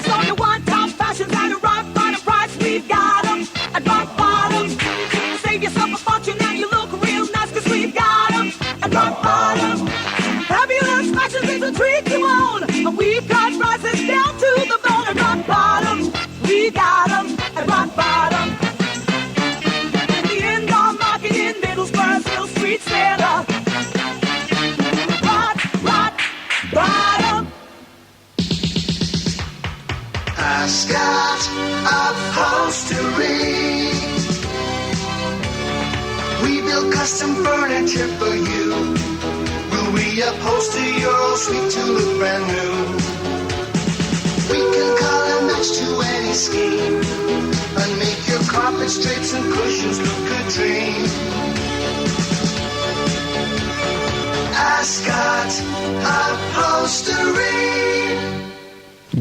So you want top fashions at a rock bottom price? We've got 'em at rock bottom. Save yourself a fortune and you look real nice, 'cause we've got 'em at rock bottom. Fabulous fashions is a treat you own, and we've got prices down to the bone at rock bottom. We got 'em at rock bottom. In the indoor market in Middlesbrough, Hill Street Center. Rock bottom. Ascot Upholstery. We build custom furniture for you. We'll reupholster your old suite to look brand new. We can color match to any scheme and make your carpets, drapes and cushions look a dream. Ascot Upholstery.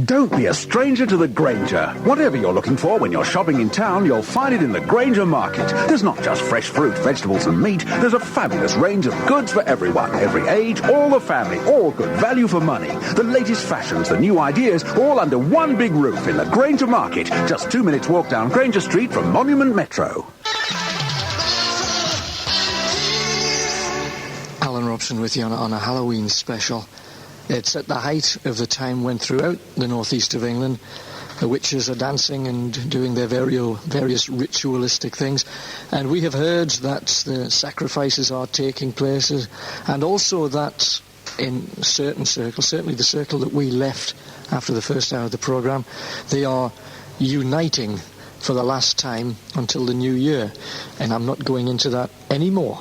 Don't be a stranger to the Granger. Whatever you're looking for when you're shopping in town, you'll find it in the Granger Market. There's not just fresh fruit, vegetables and meat. There's a fabulous range of goods for everyone, every age, all the family, all good value for money. The latest fashions, the new ideas, all under one big roof in the Granger Market. Just 2 minutes walk down Granger Street from Monument Metro. Alan Robson with you on a Halloween special. It's at the height of the time when throughout the northeast of England the witches are dancing and doing their various ritualistic things, and we have heard that the sacrifices are taking place, and also that in certain circles, certainly the circle that we left after the first hour of the programme, they are uniting for the last time until the new year. And I'm not going into that anymore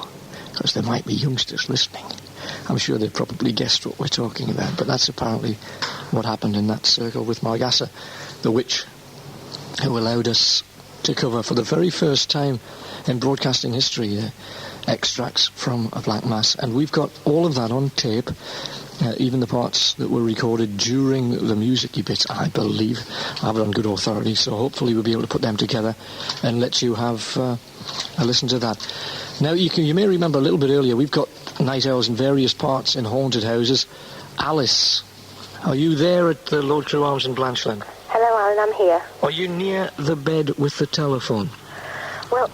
because there might be youngsters listening. I'm sure they've probably guessed what we're talking about, but that's apparently what happened in that circle with Margassa, the witch who allowed us to cover for the very first time in broadcasting history extracts from a Black Mass. And we've got all of that on tape, even the parts that were recorded during the music-y bits, I believe. I have it on good authority, so hopefully we'll be able to put them together and let you have a listen to that. Now, you may remember a little bit earlier, we've got night owls in various parts in haunted houses. Alice, are you there at the Lord Crew Arms in Blanchland? Hello, Alan, I'm here. Are you near the bed with the telephone? Well,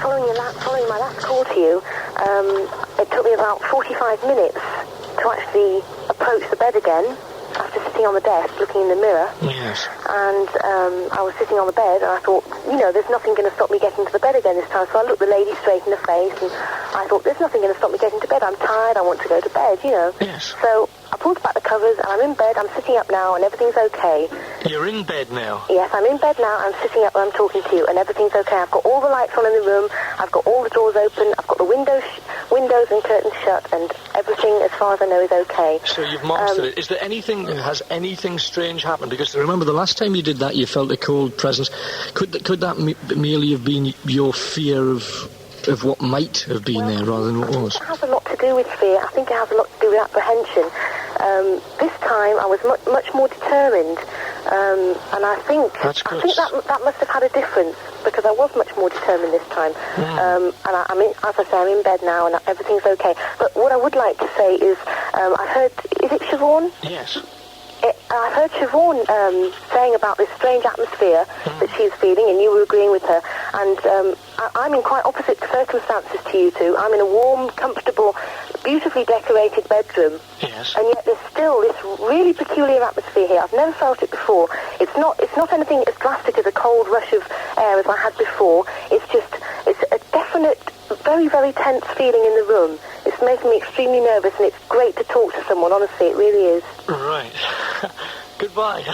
following my last call to you, it took me about 45 minutes to actually approach the bed again after sitting on the desk looking in the mirror. Yes. And I was sitting on the bed and I thought, there's nothing going to stop me getting to the bed again this time. So I looked the lady straight in the face and I thought, there's nothing going to stop me getting to bed. I'm tired, I want to go to bed, Yes. So I pulled back the covers and I'm in bed, I'm sitting up now and everything's okay. You're in bed now? Yes, I'm in bed now, I'm sitting up and I'm talking to you and everything's okay. I've got all the lights on in the room, I've got all the doors open, I've got the windows and curtains shut, and everything as far as I know is okay. So you've mastered it. Is there has anything strange happened? Because remember, the last time you did that, you felt a cold presence. Could that merely have been your fear of what might have been there rather than what was? It has a lot to do with fear. I think it has a lot to do with apprehension. This time I was much more determined, and I think that must have had a difference because I was much more determined this time. And as I say, I'm in bed now and everything's okay. But what I would like to say is, I heard, is it Siobhan? Yes. I heard Siobhan saying about this strange atmosphere that she's feeling, and you were agreeing with her. And I'm in quite opposite circumstances to you two. I'm in a warm, comfortable, beautifully decorated bedroom. Yes. And yet there's still this really peculiar atmosphere here. I've never felt it before. It's not anything as drastic as a cold rush of air as I had before. It's a definite, very, very tense feeling in the room. It's making me extremely nervous, and it's great to talk to someone, honestly, it really is. Right. Goodbye.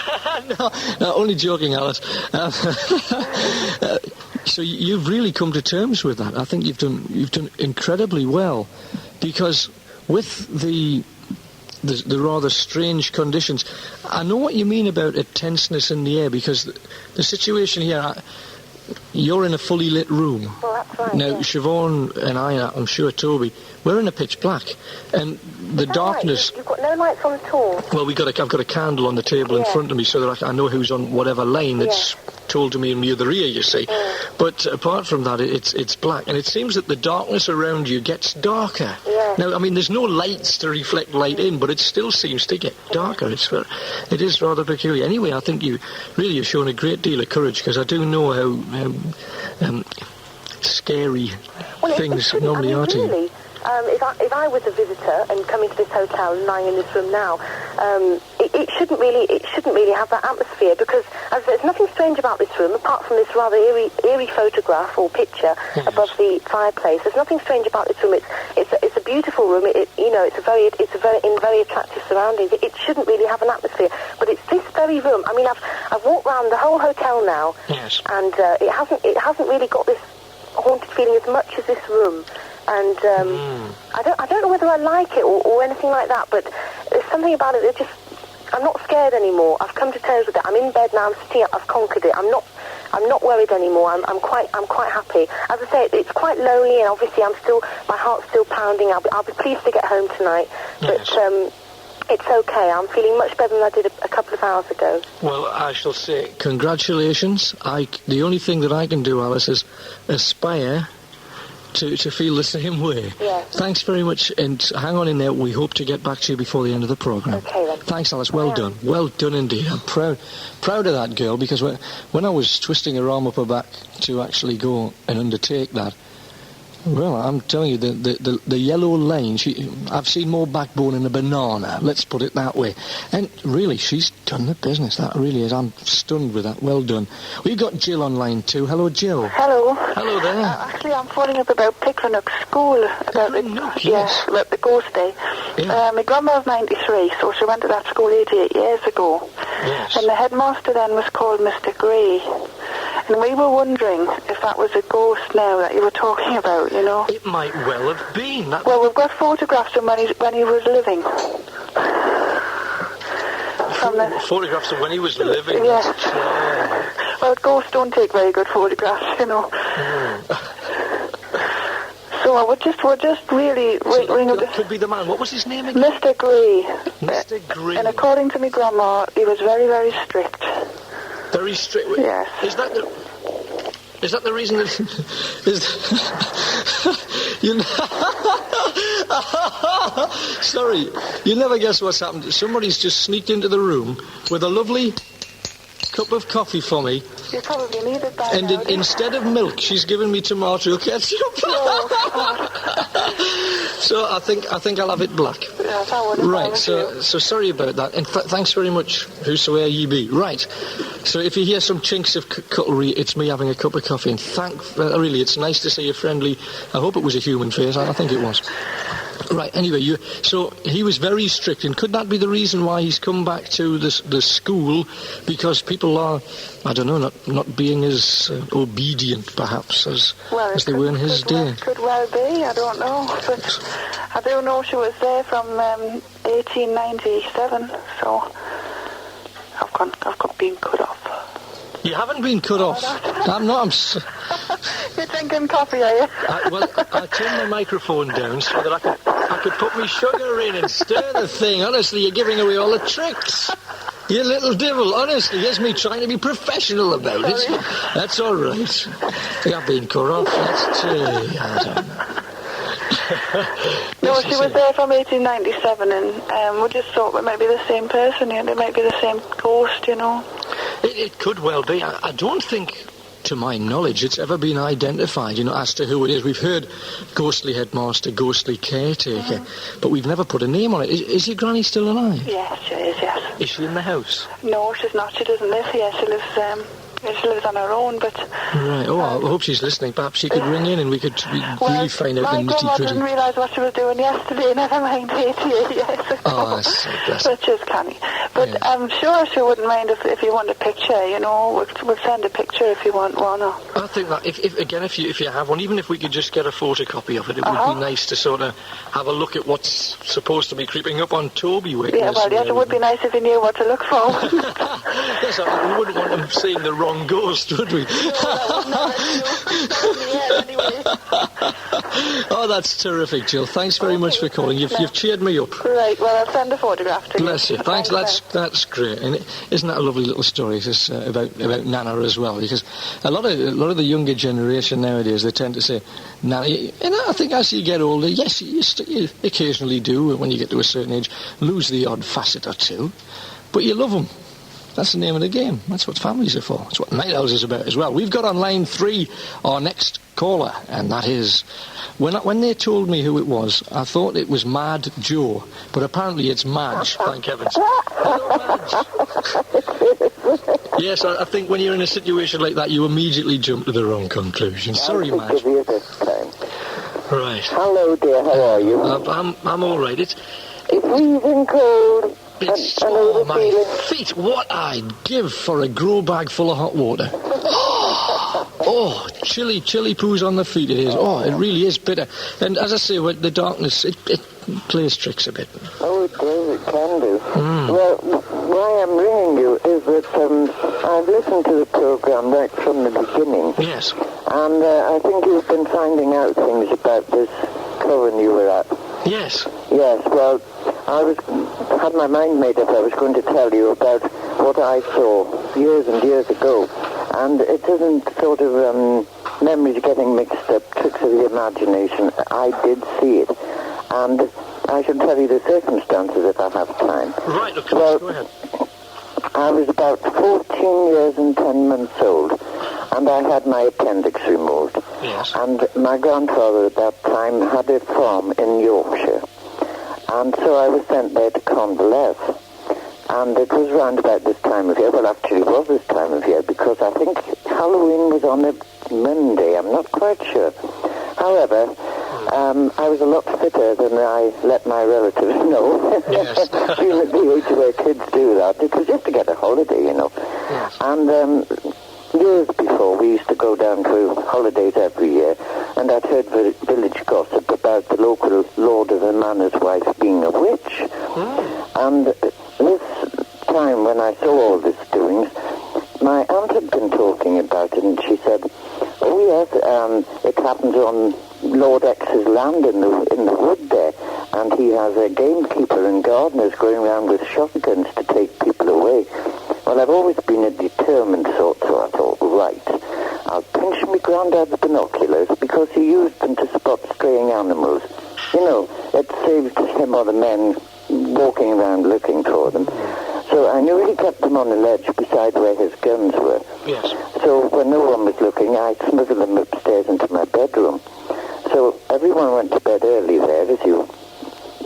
no, only joking, Alice. So you've really come to terms with that. I think you've done incredibly well, because with the rather strange conditions, I know what you mean about a tenseness in the air, because the situation here, you're in a fully lit room. Well, that's right. Now, yeah. Siobhan and I'm sure Toby, we're in a pitch black, and the darkness. Right. You've got no lights on at all. Well, I've got a candle on the table in front of me, so that I know who's on whatever line that's told to me in the other ear, you see. But apart from that, it's black, and it seems that the darkness around you gets darker. Yeah. Now, I mean, there's no lights to reflect light in, but it still seems to get darker. It is rather peculiar. Anyway, I think you really have shown a great deal of courage, because I do know how scary things normally are to you. Really, if I was a visitor and coming to this hotel and lying in this room now, it shouldn't really have that atmosphere, because there's nothing strange about this room apart from this rather eerie photograph or picture above the fireplace. There's nothing strange about this room. It's a beautiful room. It's in very attractive surroundings. It shouldn't really have an atmosphere, but it's this very room. I mean, I've walked around the whole hotel now, and it hasn't really got this haunted feeling as much as this room. And I don't know whether I like it or anything like that, but there's something about it that I'm not scared anymore. I've come to terms with it. I'm in bed now. I'm sitting up. I've conquered it. I'm not worried anymore. I'm quite happy. As I say, it's quite lonely, and obviously my heart's still pounding. I'll be pleased to get home tonight, but it's okay. I'm feeling much better than I did a couple of hours ago. Well, I shall say congratulations. The only thing that I can do, Alice, is aspire to feel the same way. Yes. Thanks very much, and hang on in there. We hope to get back to you before the end of the programme. Okay, then. Thanks, Alice. Well done. Well done indeed. I'm proud of that girl, because when I was twisting her arm up her back to actually go and undertake that, well, I'm telling you, the yellow line, I've seen more backbone in a banana, let's put it that way. And really, she's done the business, that really is. I'm stunned with that. Well done. We've got Jill on line too. Hello, Jill. Hello. Hello there. Actually, I'm phoning up about Pickford School. About the ghost day. Yeah. My grandma's 93, so she went to that school 88 years ago. Yes. And the headmaster then was called Mr. Gray. And we were wondering if that was a ghost now that you were talking about, you know. It might well have been. Well, we've got photographs of when he was living. Photographs of when he was living? Yes. Well, ghosts don't take very good photographs, you know. So we're just really ring up. That could be the man. What was his name again? Mr. Gray. Mr. Gray. And according to my grandma, he was very, very strict. Very strict? Yes. Is that the reason that... Sorry, you never guess what's happened. Somebody's just sneaked into the room with a lovely cup of coffee for me. You probably needed that. And instead of milk, she's given me tomato ketchup. So I think I'll have it black. Yes, I would. Right, so sorry about that. And thanks very much, whosoever ye be. Right, so if you hear some chinks of cutlery, it's me having a cup of coffee. And really, it's nice to see a friendly... I hope it was a human face. I think it was. Right, anyway, so he was very strict, and could that be the reason why he's come back to the school? Because people are, I don't know, not being as obedient, perhaps, as they were in his day. Could well be, I don't know. But I do know she was there from 1897, so I've got been cut off. You haven't been cut off. I'm not. You're drinking coffee, are you? I turned my microphone down so that I could put my sugar in and stir the thing. Honestly, you're giving away all the tricks. You little devil. Honestly, here's me trying to be professional about it. That's all right. You've been cut off. I don't know. No, she was there from 1897, and we just thought it might be the same person. It might be the same ghost, you know. It could well be. I don't think, to my knowledge, it's ever been identified, as to who it is. We've heard ghostly headmaster, ghostly caretaker, but we've never put a name on it. Is your granny still alive? Yes, she is, yes. Is she in the house? No, she's not. She doesn't live here. She lives She lives on her own, but... Right. Oh, I hope she's listening. Perhaps she could ring in and we could really find out the my grandma nitty-gritty. didn't realise what she was doing yesterday, never mind 88 years ago. Oh, that's so blessed. Which is canny. But I'm sure she wouldn't mind if you want a picture, you know. We'll send a picture if you want one. Or... I think that, if you have one, even if we could just get a photocopy of it, it would be nice to sort of have a look at what's supposed to be creeping up on Toby. Yeah, well, yes, it would be nice if you knew what to look for. Yes, we wouldn't want them seeing the wrong ghost, would we? Oh, that's terrific, Jill. Thanks very much for calling. You've cheered me up. Right, well, I'll send a photograph to you. Bless you. Thanks. That's great. And isn't that a lovely little story? It's about Nana as well, because a lot of the younger generation nowadays, they tend to say Nana. And I think as you get older, yes, you occasionally do when you get to a certain age, lose the odd facet or two, but you love them. That's the name of the game. That's what families are for. That's what Night Owls is about as well. We've got on line 3 our next caller, and that is... When they told me who it was, I thought it was Mad Joe, but apparently it's Madge, thank heavens. Yes, I think when you're in a situation like that, you immediately jump to the wrong conclusion. Sorry, Madge. Right. Hello, dear. How are you? I'm all right. It's freezing cold. My feet. What I'd give for a grow bag full of hot water. Oh, chilly poos on the feet it is. Oh, it really is bitter. And as I say, with the darkness, it plays tricks a bit. Oh, it does. It can do. Well, why I'm ringing you is that I've listened to the programme right from the beginning. Yes. And I think you've been finding out things about this coven you were at. Yes. Yes, well, I had my mind made up. I was going to tell you about what I saw years and years ago. And it isn't sort of memories getting mixed up, tricks of the imagination. I did see it. And I should tell you the circumstances if I have time. Right, of course, go ahead. I was about 14 years and 10 months old, and I had my appendix removed. Yes. And my grandfather at that time had a farm in Yorkshire. And so I was sent there to convalesce. And it was round about this time of year. Well, actually it was this time of year, because I think Halloween was on a Monday. I'm not quite sure. However, I was a lot fitter than I let my relatives know. Yes. Being at the age where kids do that. It was just to get a holiday, you know. Yes. And years before, we used to go down for holidays every year, and I'd heard village gossip about the local lord of the manor's wife being a witch. And this time when I saw all these doings, my aunt had been talking about it, and she said, oh yes, it happens on Lord X's land in the wood there, and he has a gamekeeper and gardeners going around with shotguns to take people away. Well, I've always been a determined sort, so I thought, right, I'll pinch my granddad's binoculars, because he used them to spot straying animals. You know, it saved him or the men walking around looking for them. So I knew he kept them on the ledge beside where his guns were. Yes. So when no one was looking, I smuggled them upstairs into my bedroom. So everyone went to bed early there, as you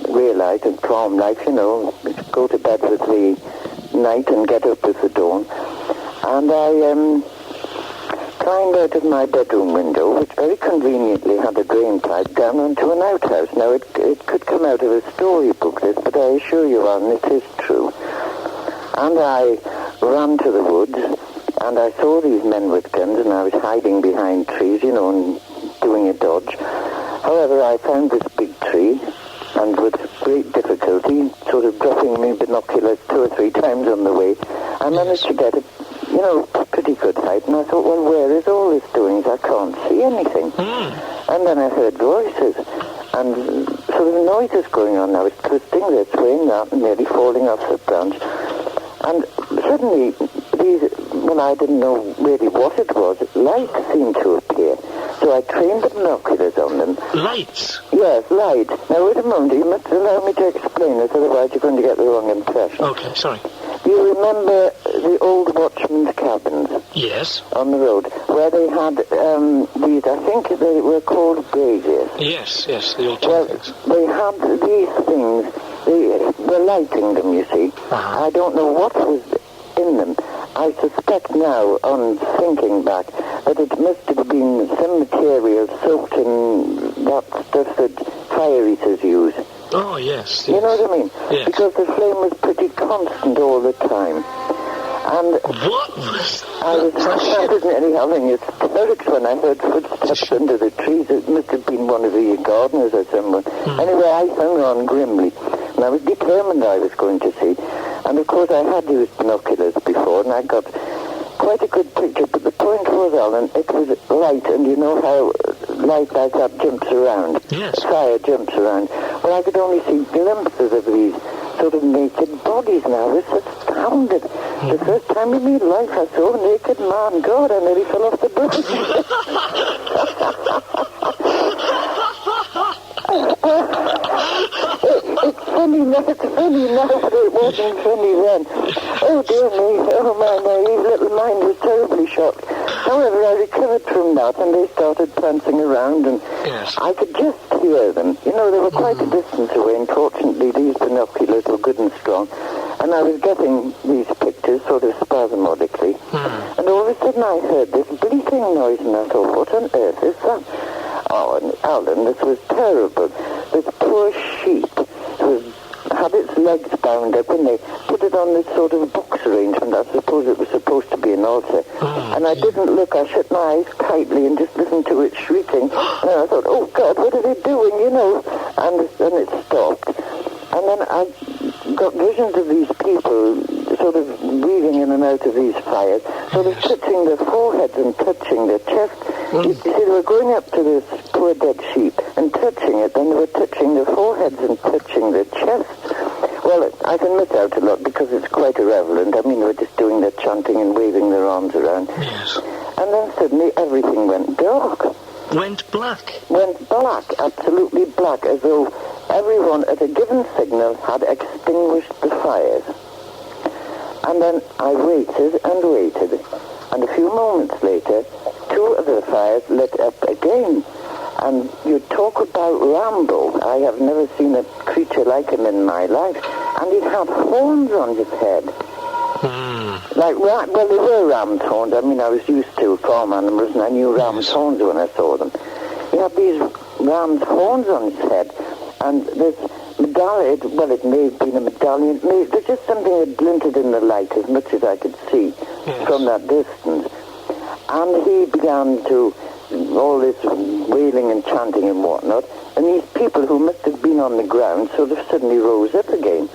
realise, in farm life, you know, go to bed with the night and get up with the dawn. And I climbed out of my bedroom window, which very conveniently had a drain pipe down onto an outhouse. Now, it could come out of a storybook, this, but I assure you, Alan, it is true. And I ran to the woods, and I saw these men with guns, and I was hiding behind trees, you know, and doing a dodge. However, I found this big tree, and with great difficulty, sort of dropping me binoculars 2 or 3 times on the way, I managed to get a, you know, pretty good height, and I thought, well, where is all this doings? I can't see anything. And then I heard voices, and sort of noises going on. I was twisting this way and that, and nearly falling off the branch. And suddenly, I didn't know really what it was, lights seemed to appear. So I trained the binoculars on them. Lights? Yes, lights. Now, wait a moment, you must allow me to explain this, otherwise you're going to get the wrong impression. Okay, sorry. Do you remember the old watchmen's cabins? Yes. On the road, where they had these, I think they were called braziers. Yes, the old things. They had these things, they were lighting them, you see. I don't know what was in them, I suspect now, on thinking back, that it must have been some material soaked in that stuff that fire eaters use. Oh, yes. You know what I mean? Yes. Because the flame was pretty constant all the time. And what? I was nearly having hysterics when I heard footsteps under the trees. It must have been one of the gardeners or someone. Anyway, I hung on grimly, and I was determined I was going to see. And of course, I had used binoculars before, and I got quite a good picture. But the point was, Alan, it was light, and you know how light like that jumps around. Yes. Fire jumps around. Well, I could only see glimpses of these sort of naked bodies, and I was astounded. The first time in my life I saw a naked man. God, I nearly fell off the bridge. It's funny now, but it wasn't funny then. Oh dear me, oh my naive little mind was terribly shocked. However, I recovered from that, and they started prancing around, and I could just hear them. You know, they were quite a distance away, and fortunately these binoculars were good and strong, and I was getting these pictures sort of spasmodically, and all of a sudden I heard this bleating noise, and I thought, what on earth is that? Oh, and Alan, this was terrible. This poor sheep had its legs bound up, and they put it on this sort of box arrangement. I suppose it was supposed to be an altar. And I didn't look. I shut my eyes tightly and just listened to it shrieking. And I thought, oh God, what are they doing, you know? And then it stopped. And then I got visions of these people sort of weaving in and out of these fires, sort of touching their foreheads and touching their chest. You see, they were going up to this poor dead sheep and touching it, and they were touching their foreheads and touching their chests. Well, I can miss out a lot because it's quite irrelevant. I mean, they were just doing their chanting and waving their arms around. Yes. And then suddenly everything went dark. Went black? Went black, absolutely black, as though everyone at a given signal had extinguished the fires. And then I waited and waited, and a few moments later, two of the fires lit up again. And you talk about Rambo. I have never seen a creature like him in my life. And he had horns on his head. Well, they were ram's horns. I mean, I was used to farm animals, and I knew ram's horns when I saw them. He had these ram's horns on his head, and this medallion, well, it may have been a medallion. There's just something that glinted in the light as much as I could see from that distance. And he began to, all this wailing and chanting and whatnot, and these people who must have been on the ground sort of suddenly rose up again.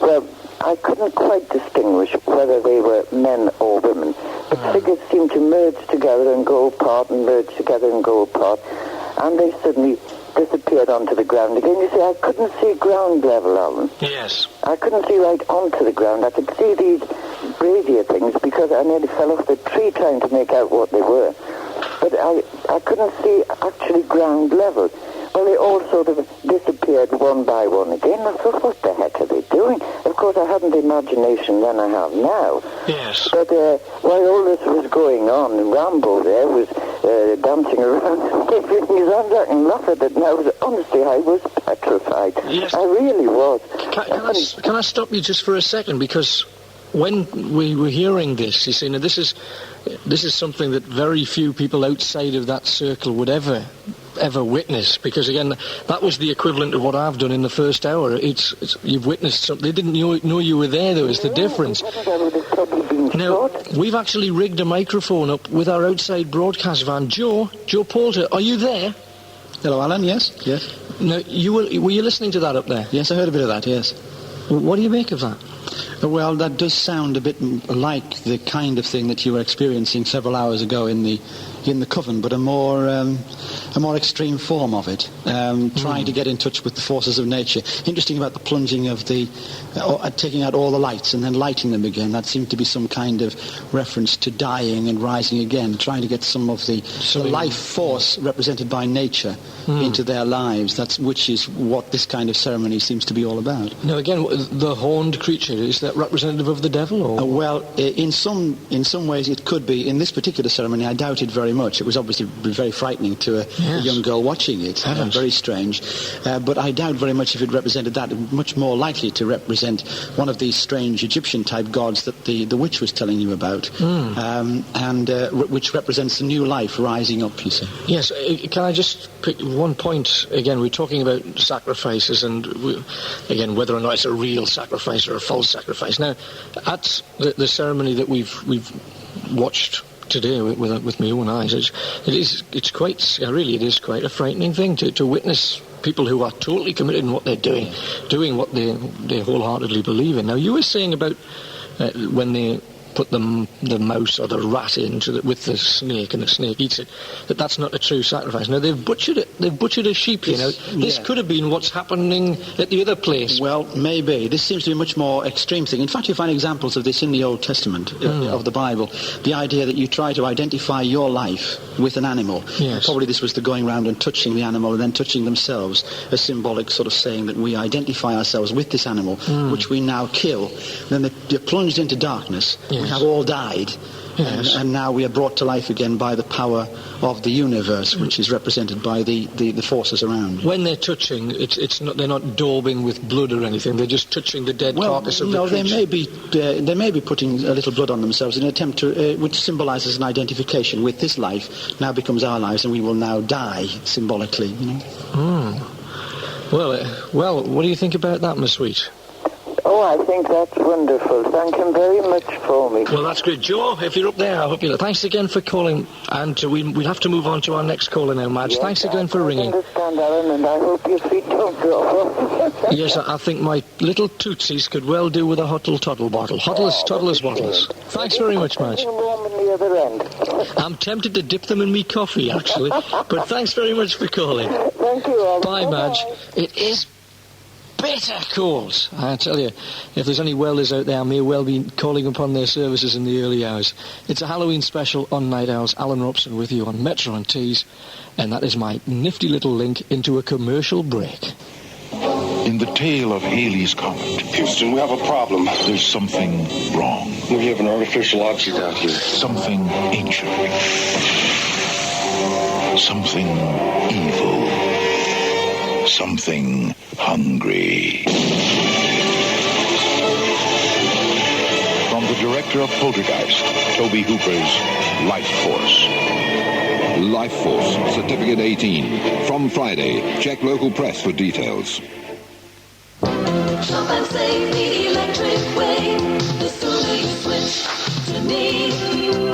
Well, I couldn't quite distinguish whether they were men or women, but figures seemed to merge together and go apart and merge together and go apart, and they suddenly disappeared onto the ground again. You see, I couldn't see ground level, Alan. Yes. I couldn't see right onto the ground. I could see these brazier things because I nearly fell off the tree trying to make out what they were. But I couldn't see actually ground level. Well, they all sort of disappeared one by one again. I thought, what the heck are they doing? Of course, I hadn't the imagination then I have now. Yes. But while all this was going on, Rambo there was dancing around, waving his hands out and laugh at it. Now, honestly, I was petrified. Yes. I really was. Can I stop you just for a second? Because when we were hearing this, you see, now this is something that very few people outside of that circle would ever witness, because again, that was the equivalent of what I've done in the first hour. It's you've witnessed something. They didn't know you were there. There was the difference. Now, we've actually rigged a microphone up with our outside broadcast van. Joe Poulter, are you there? Hello, Alan. Yes. Now, were you listening to that up there? Yes, I heard a bit of that, yes. What do you make of that? Well, that does sound a bit like the kind of thing that you were experiencing several hours ago in the coven, but a more extreme form of it, trying to get in touch with the forces of nature. Interesting about the plunging of taking out all the lights and then lighting them again. That seemed to be some kind of reference to dying and rising again, trying to get some of the life force represented by nature into their lives. Which is what this kind of ceremony seems to be all about. Now, again, the horned creature, is that representative of the devil? Or? Well, in some ways it could be. In this particular ceremony, I doubt it very much. It was obviously very frightening to a young girl watching it. Very strange. But I doubt very much if it represented that. Much more likely to represent one of these strange Egyptian-type gods that the witch was telling you about, which represents the new life rising up, you see. Yes, can I just pick one point? Again, we're talking about sacrifices and, again, whether or not it's a real sacrifice or a false sacrifice. Now, at the ceremony that we've watched today with my own eyes, it's quite a frightening thing to witness people who are totally committed in what they're doing what they wholeheartedly believe in. Now, you were saying about when they put the mouse or the rat with the snake and the snake eats it, that's not a true sacrifice. Now, they've butchered a sheep, This could have been what's happening at the other place. Well, maybe. This seems to be a much more extreme thing. In fact, you find examples of this in the Old Testament of the Bible. The idea that you try to identify your life with an animal. Yes. Probably this was the going around and touching the animal and then touching themselves, a symbolic sort of saying that we identify ourselves with this animal, which we now kill. Then they're plunged into darkness. Yes. We have all died, and now we are brought to life again by the power of the universe, which is represented by the forces around. When they're touching, they're not daubing with blood or anything. They're just touching the dead carcass of the creature. They may be putting a little blood on themselves in an attempt to, which symbolises an identification with this life. Now becomes our lives, and we will now die symbolically. Well, what do you think about that, Miss Sweet? Oh, I think that's wonderful. Thank him very much for me. Well, that's good. Joe, if you're up there, I hope you're... Thanks again for calling. And we'll have to move on to our next caller now, Madge. Yes, thanks again for ringing. I understand, Alan, and I hope your feet don't drop. Yes, I think my little tootsies could well do with a hottle-toddle bottle. Hottles, toddlers, wattles. Thanks very much, Madge. Warm in the other end. I'm tempted to dip them in me coffee, actually. But thanks very much for calling. Thank you, Alan. Bye, Madge. It is bitter cold. I tell you, if there's any welders out there, I may well be calling upon their services in the early hours. It's a Halloween special on Night Owls. Alan Robson with you on Metro and Tees, and that is my nifty little link into a commercial break. In the tale of Halley's Comet, Houston, we have a problem. There's something wrong. We have an artificial object out here. Something ancient. Something evil. Something hungry. From the director of Poltergeist, Toby Hooper's Life Force. Life Force, Certificate 18. From Friday. Check local press for details. Shop and save the electric way. The sooner you switch to me.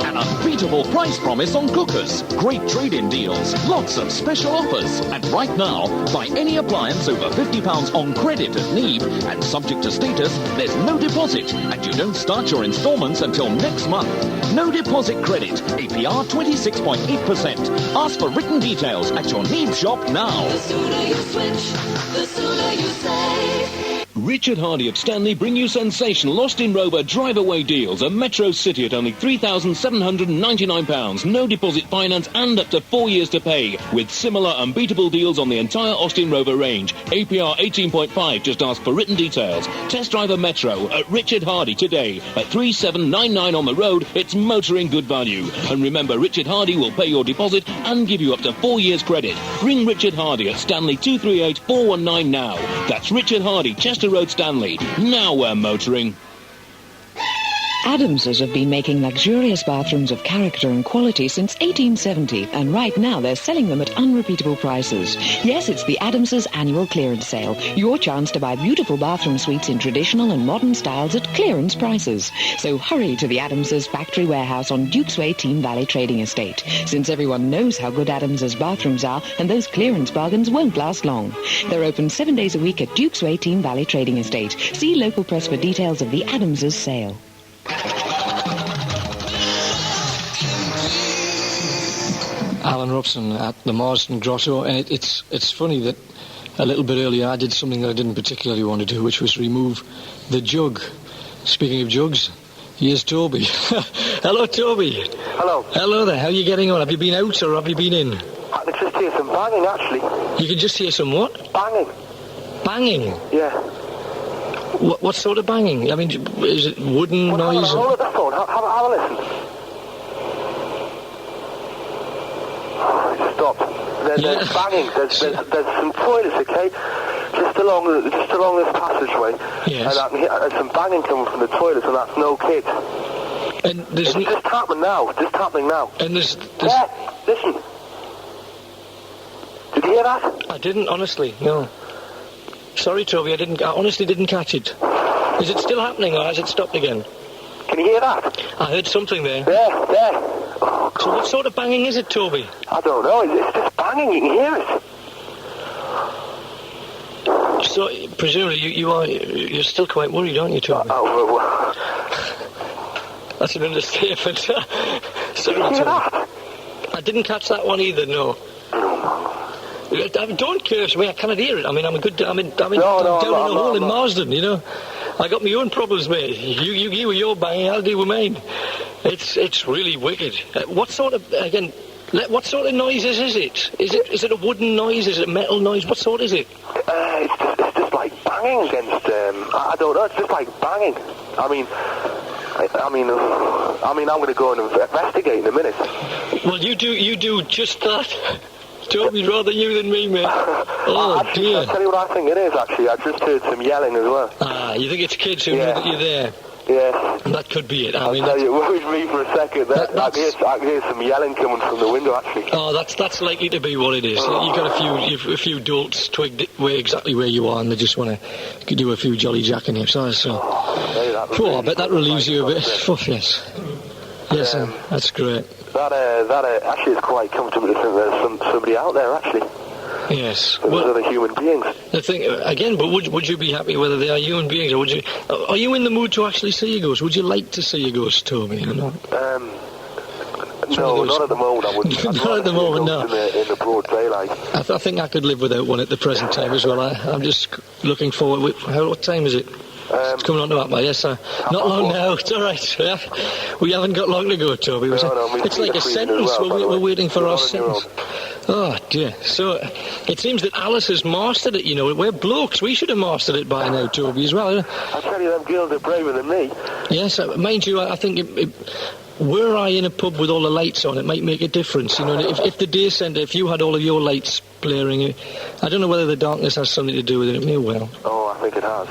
An unbeatable price promise on cookers. Great trade-in deals. Lots of special offers. And right now, buy any appliance over £50 on credit at need. And subject to status, there's no deposit. And you don't start your installments until next month. No deposit credit. APR 26.8%. Ask for written details at your Neebs shop now. The sooner you switch, the sooner you save. Richard Hardy of Stanley bring you sensational Austin Rover drive-away deals. A Metro City at only £3,799. No deposit finance and up to 4 years to pay. With similar unbeatable deals on the entire Austin Rover range. APR 18.5. Just ask for written details. Test drive a Metro at Richard Hardy today. At 3799 on the road, it's motoring good value. And remember, Richard Hardy will pay your deposit and give you up to 4 years credit. Ring Richard Hardy at Stanley 238 419 now. That's Richard Hardy, Chester Road, Stanley. Now we're motoring. Adamses have been making luxurious bathrooms of character and quality since 1870, and right now they're selling them at unrepeatable prices. Yes, it's the Adamses annual clearance sale. Your chance to buy beautiful bathroom suites in traditional and modern styles at clearance prices. So hurry to the Adamses factory warehouse on Dukes Way, Team Valley Trading Estate, since everyone knows how good Adamses bathrooms are, and those clearance bargains won't last long. They're open 7 days a week at Dukes Way, Team Valley Trading Estate. See local press for details of the Adamses sale. Alan Robson at the Marsden Grotto, and it's funny that a little bit earlier I did something that I didn't particularly want to do, which was remove the jug. Speaking of jugs, here's Toby. Hello, Toby. Hello. Hello there. How are you getting on? Have you been out or have you been in? I can just hear some banging, actually. You can just hear some what? Banging. Banging? Yeah. What sort of banging? I mean, is it wooden noise? Hold up the phone. Have a listen. then there's banging. There's some toilets, okay, just along this passageway. Yes. And I can hear there's some banging coming from the toilets, and that's no kid. And there's it's just happening now. Just happening now. And there's yeah. Listen. Did you hear that? I didn't, honestly. No. Sorry, Toby. I honestly didn't catch it. Is it still happening, or has it stopped again? Can you hear that? I heard something there. There. Oh, so what sort of banging is it, Toby? I don't know. It's just banging. You can hear it. So, presumably, you're still quite worried, aren't you, Toby? That's an understatement. Sorry, Toby. I didn't catch that one either, no. Don't curse me, I cannot hear it. I mean, I'm down in a hole in Marsden, you know. I got my own problems, mate. You with your banging, I'll deal with mine. It's really wicked. What sort of noises is it? Is it a wooden noise? Is it a metal noise? What sort is it? It's just like banging against. I don't know. It's just like banging. I mean, I'm going to go and investigate in a minute. Well, you do just that. Toby, rather you than me, mate. Oh, dear. I'll tell you what I think it is, actually. I just heard some yelling as well. Ah, you think it's kids who know that you're there? Yeah. That could be it. I'll tell you, it worries me for a second. I can hear some yelling coming from the window, actually. Oh, that's likely to be what it is. You've got a few dolts twigged exactly where you are, and they just want to do a few jolly jackanapes. I bet that relieves you a bit. Oh, yes. Yes, that's great. That actually is quite comfortable to think there's somebody out there, actually. Yes. There's other human beings. The thing, again, but would you be happy whether they are human beings, or are you in the mood to actually see a ghost? Would you like to see a ghost, Toby, or not? No, not at the moment, I wouldn't. Not at the moment, no. In the broad daylight. I think I could live without one at the present time as well. I'm just looking forward. What time is it? It's coming on to that, yes, sir. Not long now. It's all right. Yeah. We haven't got long to go, Toby. It's like a sentence. We're waiting for our sentence. Oh, dear. So, it seems that Alice has mastered it, you know. We're blokes. We should have mastered it by now, Toby, as well. I tell you, them girls are braver than me. Yes, mind you, I think were I in a pub with all the lights on, it might make a difference. You know, if the day centre, if you had all of your lights blaring, I don't know whether the darkness has something to do with it. It may well. Oh, I think it has.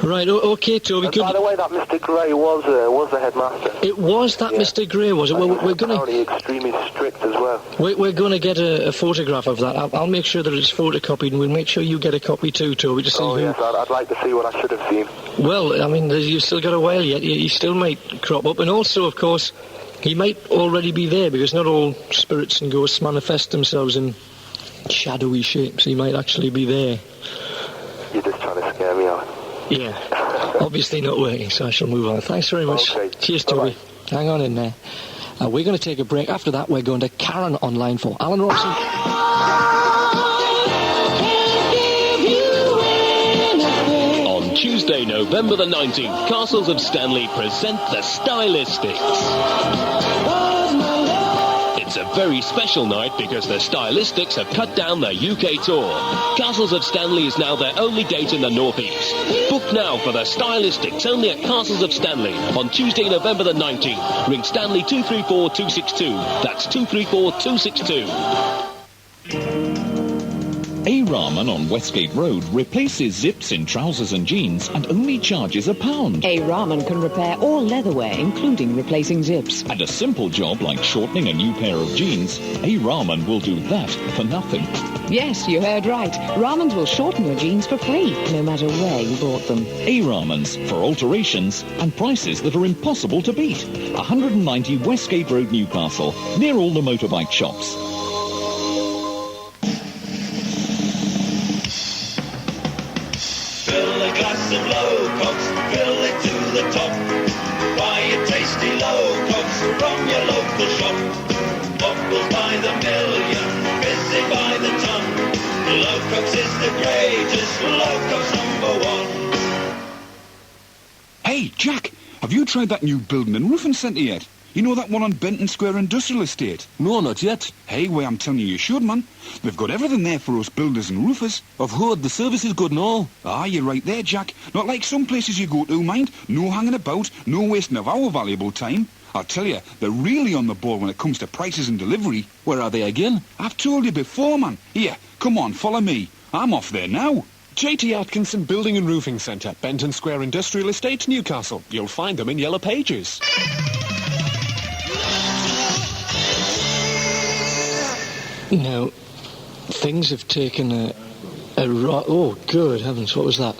Right, okay, Toby. And by the way, that Mr. Gray was the headmaster. It was that Mr. Gray, was it? Well, we're going to... extremely strict as well. We're going to get a photograph of that. I'll make sure that it's photocopied, and we'll make sure you get a copy too, Toby, to see who... yes, I'd like to see what I should have seen. Well, I mean, you've still got a while yet. He still might crop up, and also, of course, he might already be there, because not all spirits and ghosts manifest themselves in shadowy shapes. He might actually be there. You're just trying to scare me out. Yeah. Obviously not working, so I shall move on. Thanks very much. Okay. Cheers, Toby. Bye-bye. Hang on in there. We're going to take a break. After that, we're going to Karen on line 4. Alan Robson. On Tuesday, November the 19th, Castles of Stanley present the Stylistics. It's a very special night because the Stylistics have cut down their UK tour. Castles of Stanley is now their only date in the Northeast. Book now for the Stylistics only at Castles of Stanley on Tuesday, November the 19th. Ring Stanley 234-262. That's 234-262. A Ramen on Westgate Road replaces zips in trousers and jeans and only charges £1. A Ramen can repair all leatherware, including replacing zips. And a simple job like shortening a new pair of jeans, A Ramen will do that for nothing. Yes, you heard right. Ramens will shorten your jeans for free, no matter where you bought them. A Ramens for alterations and prices that are impossible to beat. 190 Westgate Road, Newcastle, near all the motorbike shops. Fill a glass of low cocks, fill it to the top. Buy your tasty low cocks from your local shop. Bottles by the million, busy by the ton. Low cocks is the greatest, low cocks #1. Hey, Jack, have you tried that new building and roofing centre yet? You know that one on Benton Square Industrial Estate? No, not yet. Hey, well, I'm telling you should, man. They've got everything there for us builders and roofers. I've heard the service is good and all. Ah, you're right there, Jack. Not like some places you go to, mind. No hanging about, no wasting of our valuable time. I'll tell you, they're really on the ball when it comes to prices and delivery. Where are they again? I've told you before, man. Here, come on, follow me. I'm off there now. J.T. Atkinson Building and Roofing Centre, Benton Square Industrial Estate, Newcastle. You'll find them in Yellow Pages. Now, things have taken a oh, good heavens, what was that?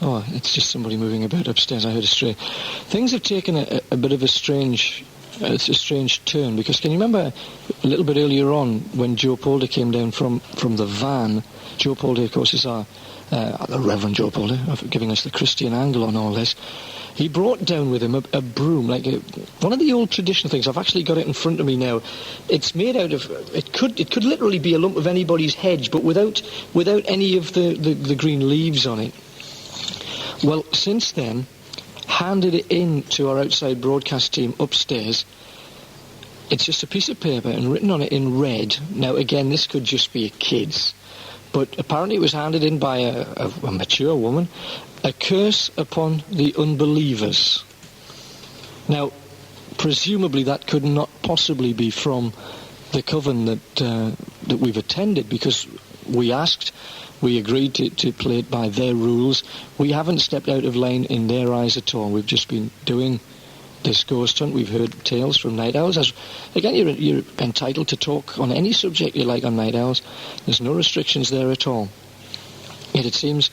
Oh, it's just somebody moving about upstairs. I heard a stray. Things have taken a bit of a strange turn, because can you remember a little bit earlier on when Joe Polder came down from the van? Joe Polder, of course, is the Reverend Joe Polder, giving us the Christian angle on all this. He brought down with him a broom, like one of the old traditional things. I've actually got it in front of me now. It's made out of, it could literally be a lump of anybody's hedge, but without any of the green leaves on it. Well, since then, handed it in to our outside broadcast team upstairs. It's just a piece of paper and written on it in red. Now, again, this could just be a kid's, but apparently it was handed in by a mature woman. A curse upon the unbelievers. Now, presumably that could not possibly be from the coven that we've attended, because we asked, we agreed to play it by their rules. We haven't stepped out of line in their eyes at all. We've just been doing this ghost hunt. We've heard tales from night owls. Again, you're entitled to talk on any subject you like on Night Owls. There's no restrictions there at all. Yet it seems,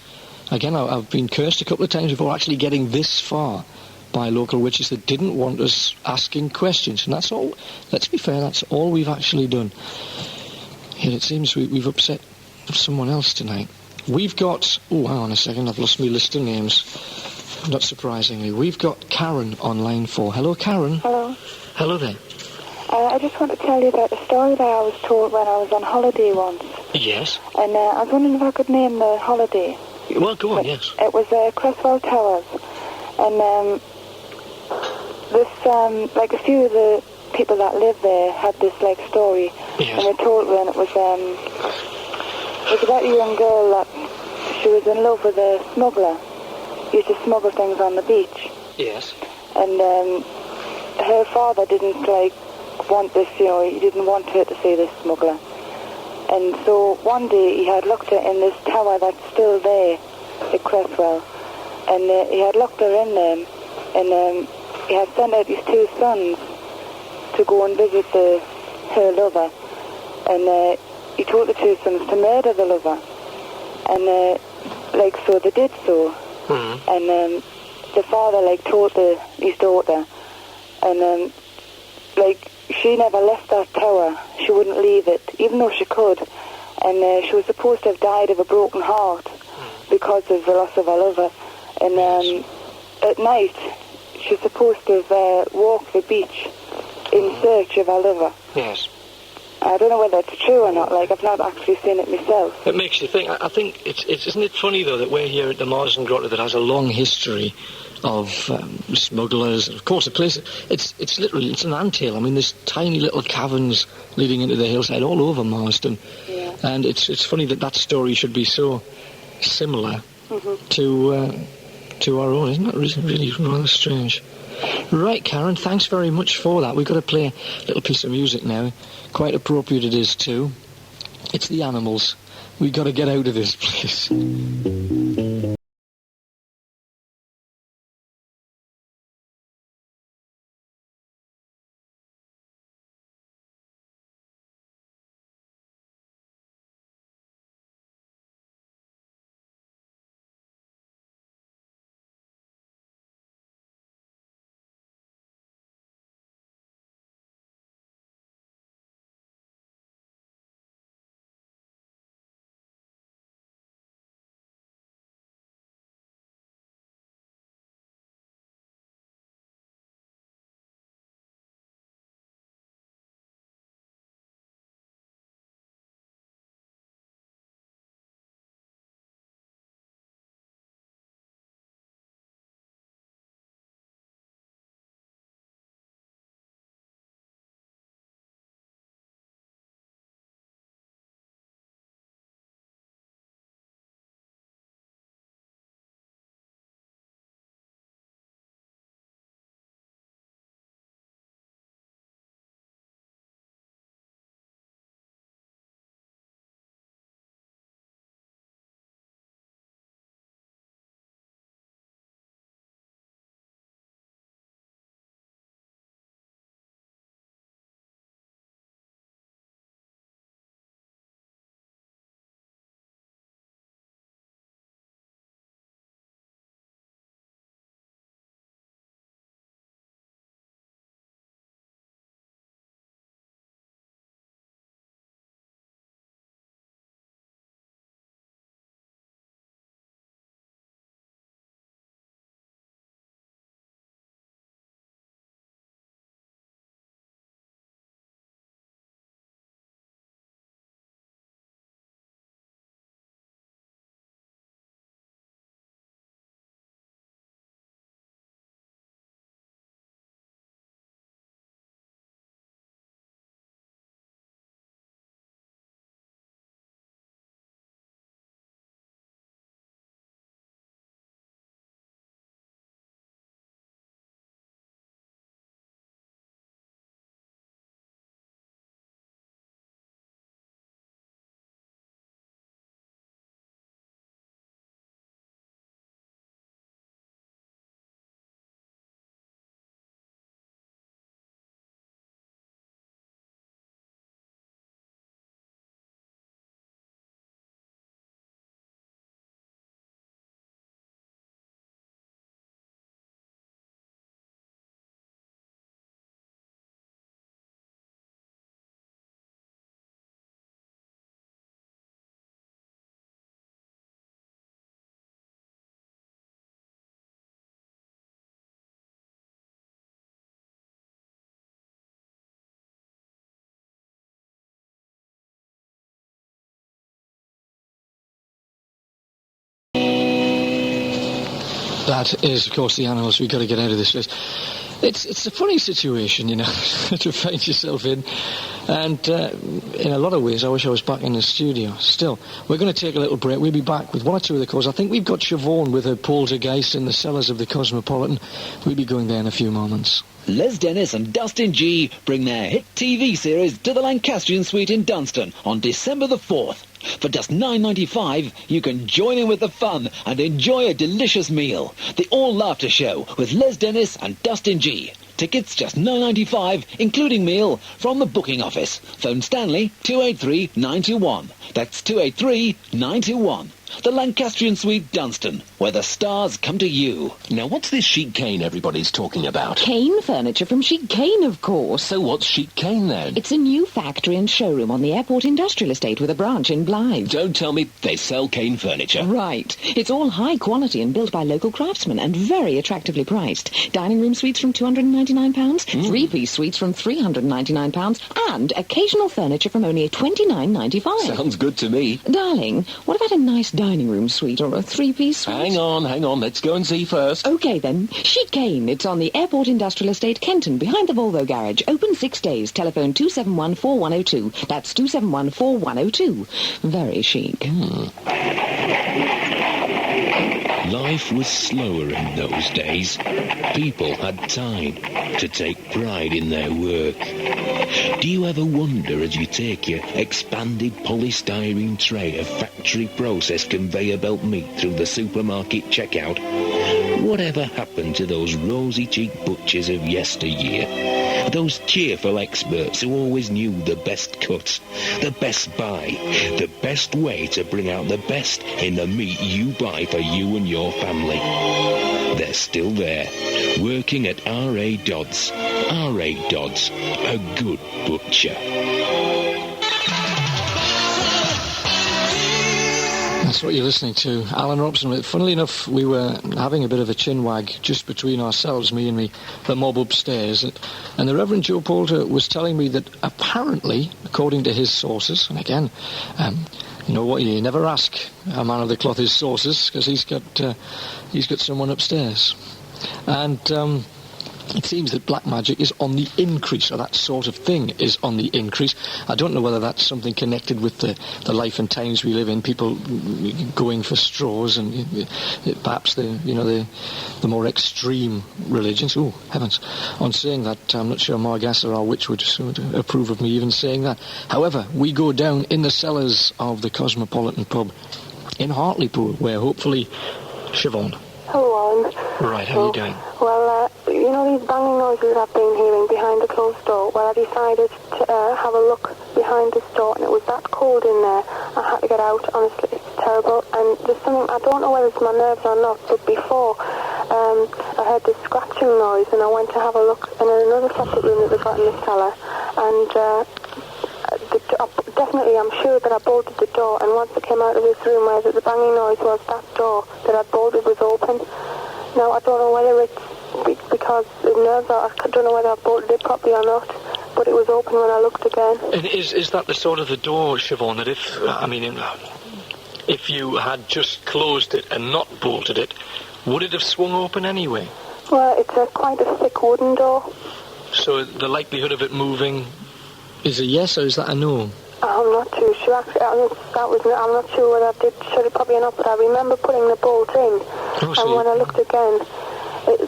again, I've been cursed a couple of times before actually getting this far by local witches that didn't want us asking questions. And that's all, let's be fair, that's all we've actually done. Yet it seems we've upset someone else tonight. We've got, hang on a second, I've lost my list of names. Not surprisingly, we've got Karen on line 4. Hello, Karen. Hello. Hello there. I just want to tell you about a story that I was told when I was on holiday once. Yes. And I was wondering if I could name the holiday. Well, go on, yes. It was Cresswell Towers. And this, like a few of the people that live there had this, like, story. Yes. And they told me, and it was about a young girl that she was in love with a smuggler. He used to smuggle things on the beach. Yes. And her father didn't, like, want this, you know, he didn't want her to see this smuggler. And so one day he had locked her in this tower that's still there at Cresswell. And he had locked her in there. And he had sent out his 2 sons to go and visit her lover. And he told the 2 sons to murder the lover. And, like, so they did so. Mm-hmm. And the father, like, told his daughter. And, like, she never left that tower. She wouldn't leave it, even though she could. And she was supposed to have died of a broken heart because of the loss of her lover. And at night, she's supposed to have walked the beach in search of her lover. Yes. I don't know whether it's true or not. Like, I've not actually seen it myself. It makes you think. I think isn't it funny, though, that we're here at the Marsden Grotto that has a long history of smugglers. Of course, the place, it's literally, it's an anthill. I mean, there's tiny little caverns leading into the hillside all over Marsden. Yeah. And it's funny that story should be so similar to our own, isn't it? Really rather strange. Right, Karen, thanks very much for that. We've got to play a little piece of music now. Quite appropriate it is, too. It's the Animals. We've got to get out of this place. That is, of course, the animals we've got to get out of this place. It's a funny situation, you know, to find yourself in. And in a lot of ways, I wish I was back in the studio. Still, we're going to take a little break. We'll be back with one or two of the calls. I think we've got Siobhan with her poltergeist in the cellars of the Cosmopolitan. We'll be going there in a few moments. Les Dennis and Dustin G bring their hit TV series to the Lancastrian Suite in Dunstan on December the 4th. For just $9.95, you can join in with the fun and enjoy a delicious meal. The All Laughter Show with Les Dennis and Dustin G. Tickets just $9.95, including meal, from the booking office. Phone Stanley 283-921. That's 283-921. The Lancastrian Suite, Dunstan, where the stars come to you. Now, what's this Chic Cane everybody's talking about? Cane furniture from Chic Cane, of course. So what's Chic Cane, then? It's a new factory and showroom on the Airport Industrial Estate with a branch in Blythe. Don't tell me they sell cane furniture. Right. It's all high quality and built by local craftsmen and very attractively priced. Dining room suites from £299, three-piece suites from £399, and occasional furniture from only $29.95. Sounds good to me. Darling, what about a nice dining room suite or a three-piece suite? Hang on. Let's go and see first. OK, then. Chic Cane. It's on the Airport Industrial Estate, Kenton, behind the Volvo garage. Open 6 days. Telephone 271-4102. That's 271-4102. Very chic. Life was slower in those days. People had time to take pride in their work. Do you ever wonder as you take your expanded polystyrene tray of factory process conveyor belt meat through the supermarket checkout? Whatever happened to those rosy-cheeked butchers of yesteryear? Those cheerful experts who always knew the best cuts, the best buy, the best way to bring out the best in the meat you buy for you and your family. They're still there, working at R.A. Dodds. R.A. Dodds, a good butcher. That's what you're listening to, Alan Robson. Funnily enough, we were having a bit of a chinwag just between ourselves, me and the mob upstairs, and the Reverend Joe Poulter was telling me that apparently, according to his sources, and again, you know what, you never ask a man of the cloth his sources, because he's got someone upstairs, and it seems that black magic is on the increase, or that sort of thing is on the increase. I don't know whether that's something connected with the life and times we live in, people going for straws, and perhaps the more extreme religions. Oh, heavens. On saying that, I'm not sure Margasser or Witch would approve of me even saying that. However, we go down in the cellars of the Cosmopolitan pub in Hartlepool, where hopefully Siobhan. Hello, Alan. Right, how are you doing? Well, you know these banging noises I've been hearing behind the closed door? Well, I decided to have a look behind this door, and it was that cold in there. I had to get out, honestly. It's terrible. And there's something, I don't know whether it's my nerves or not, but before, I heard this scratching noise, and I went to have a look in another separate room that they've got in the cellar, and definitely, I'm sure that I bolted the door, and once I came out of this room where the banging noise was, that door that I bolted was open. Now, I don't know whether it's because the nerves are, I don't know whether I bolted it properly or not, but it was open when I looked again. And is that the sort of the door, Siobhan, that if you had just closed it and not bolted it, would it have swung open anyway? Well, it's quite a thick wooden door. So the likelihood of it moving is a yes, or is that a no? I'm not too sure. Actually, I'm not sure whether I did, should have probably not, but I remember putting the bolt in, and when I looked again,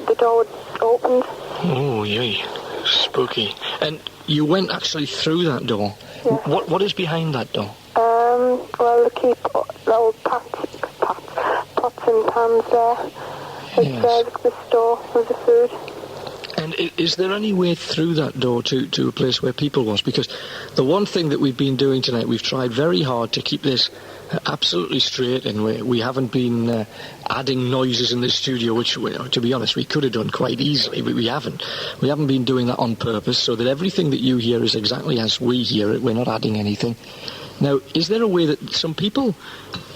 the door opened. Oh, yay. Spooky. And you went actually through that door? Yeah. What is behind that door? Well, they keep the old pots and pans there. It's the store with the food. And is there any way through that door to a place where people was? Because the one thing that we've been doing tonight, we've tried very hard to keep this absolutely straight, and we haven't been adding noises in the studio, which, to be honest, we could have done quite easily, but we haven't. We haven't been doing that on purpose, so that everything that you hear is exactly as we hear it. We're not adding anything. Now, is there a way that some people,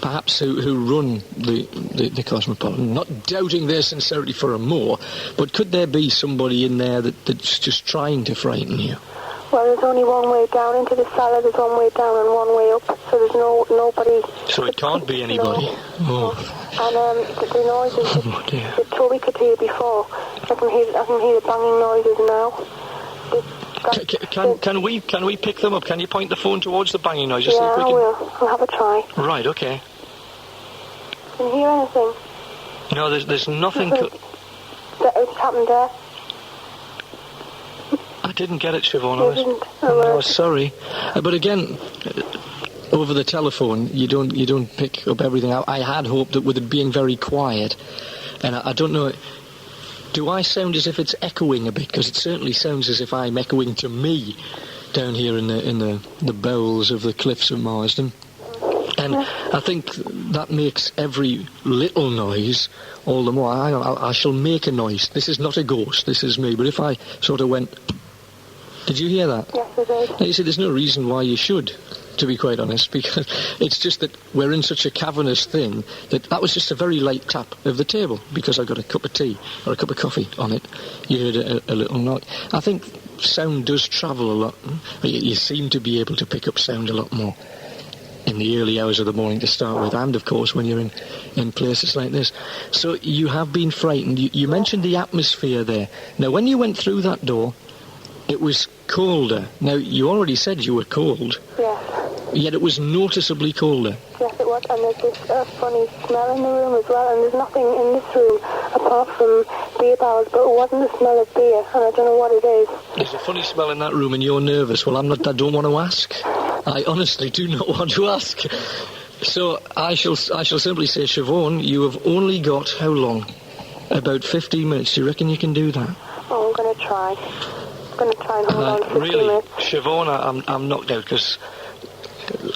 perhaps who run the Cosmopolitan, not doubting their sincerity for a more, but could there be somebody in there that's just trying to frighten you? Well, there's only one way down into the cellar, there's one way down and one way up, so so there's nobody. So it can't be anybody. No. And the noises that Toby could hear before, I can hear the banging noises now. Can we pick them up? Can you point the phone towards the banging noise? Yeah, I will. I'll have a try. Right, okay. Can you hear anything? No, there's nothing. It's happened there. I didn't get it, Siobhan. No, sorry. But again, over the telephone, you don't pick up everything. I had hoped that with it being very quiet, and I don't know. Do I sound as if it's echoing a bit? Because it certainly sounds as if I'm echoing to me down here in the bowels of the cliffs of Marsden. And I think that makes every little noise all the more. I shall make a noise. This is not a ghost, this is me. But if I sort of went... Did you hear that? Yes, I did. Now, you see, there's no reason why you should, to be quite honest, because it's just that we're in such a cavernous thing that was just a very light tap of the table because I got a cup of tea or a cup of coffee on it. You heard a little knock. I think sound does travel a lot. You seem to be able to pick up sound a lot more in the early hours of the morning to start with, and of course when you're in places like this. So you have been frightened. You mentioned the atmosphere there. Now when you went through that door, it was colder. Now you already said you were cold. Yes. Yet it was noticeably colder. Yes, it was, and there's this funny smell in the room as well, and there's nothing in this room apart from beer barrels, but it wasn't the smell of beer, and I don't know what it is. There's a funny smell in that room and you're nervous. Well, I don't want to ask. I honestly do not want to ask. So I shall simply say, Siobhan, you have only got how long? About 15 minutes. Do you reckon you can do that? Oh, I'm going to try. I'm going to try and hold on 15 really, minutes. Siobhan, I'm knocked out because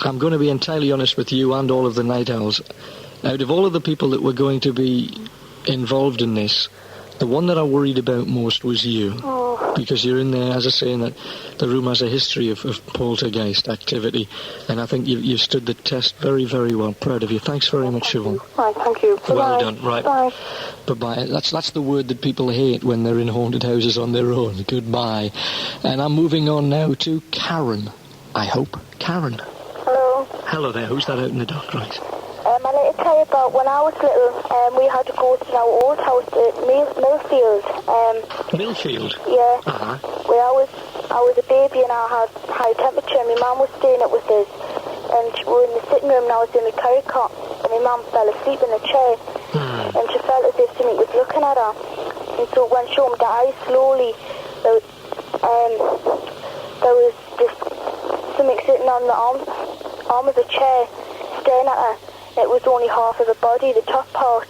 I'm going to be entirely honest with you and all of the night owls. Out of all of the people that were going to be involved in this, the one that I worried about most was you. Oh. Because you're in there, as I say, that the room has a history of poltergeist activity, and I think you've stood the test very, very well. Proud of you. Thanks very much, Siobhan. Right, thank you. Bye-bye. Well done. Right. Bye. Bye-bye. That's the word that people hate when they're in haunted houses on their own. Goodbye. And I'm moving on now to Karen. I hope. Karen. Hello. Hello there. Who's that out in the dark? Right. I'd like to tell you about when I was little, we had to go to our old house at Millfield. Millfield? Yeah. Uh-huh. Where I was a baby and I had high temperature, and my mum was staying up with us. And we were in the sitting room and I was in the curry cot, and my mum fell asleep in a chair. And she felt as if something was looking at her. And so when she opened her eyes slowly, there was just something sitting on the arm of the chair, staring at her. It was only half of the body, the top part.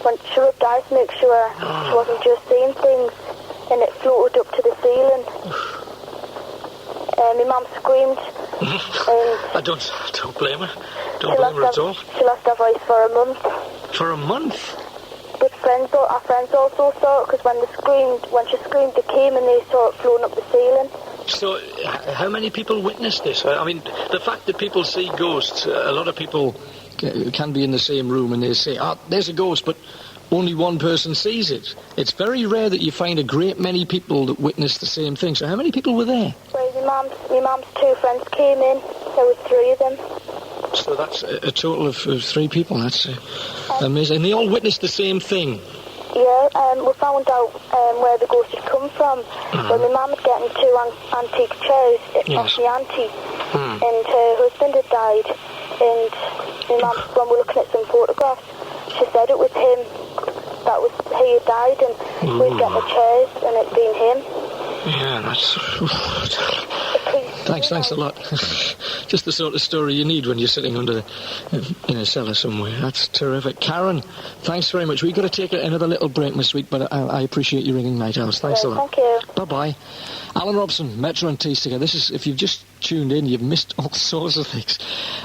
When she rubbed eyes to make sure she wasn't just seeing things, and it floated up to the ceiling. My mum screamed. I don't blame her. Don't blame her at all. She lost her voice for a month. For a month? But our friends also saw it, because when she screamed, they came and they saw it floating up the ceiling. So, how many people witnessed this? I mean, the fact that people see ghosts, a lot of people can be in the same room and they say, there's a ghost, but only one person sees it. It's very rare that you find a great many people that witness the same thing. So how many people were there? Well, my mum's two friends came in. There was 3 of them. So that's a total of 3 people. That's amazing. And they all witnessed the same thing? Yeah, we found out where the ghost had come from. Well, my mum was getting 2 antique chairs off my auntie, and her husband had died. And my mum, when we were looking at some photographs, she said it was him. He had died, and we'd get the chairs, and it'd been him. Yeah, that's... Thanks a lot. Just the sort of story you need when you're sitting in a cellar somewhere. That's terrific. Karen, thanks very much. We've got to take another little break, Miss Sweet, but I appreciate you ringing Night Owls. Thanks a lot. Thank you. Bye-bye. Alan Robson, Metro and Teestinger. This is, if you've just tuned in, you've missed all sorts of things.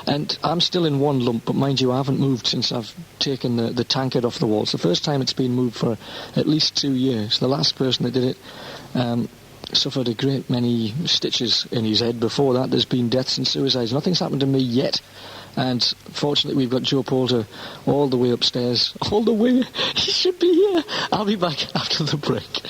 And I'm still in one lump, but mind you, I haven't moved since I've taken the tankard off the wall. It's the first time it's been moved for at least 2 years. The last person that did it suffered a great many stitches in his head. Before that, there's been deaths and suicides. Nothing's happened to me yet. And fortunately, we've got Joe Poulter all the way upstairs. All the way. He should be here. I'll be back after the break.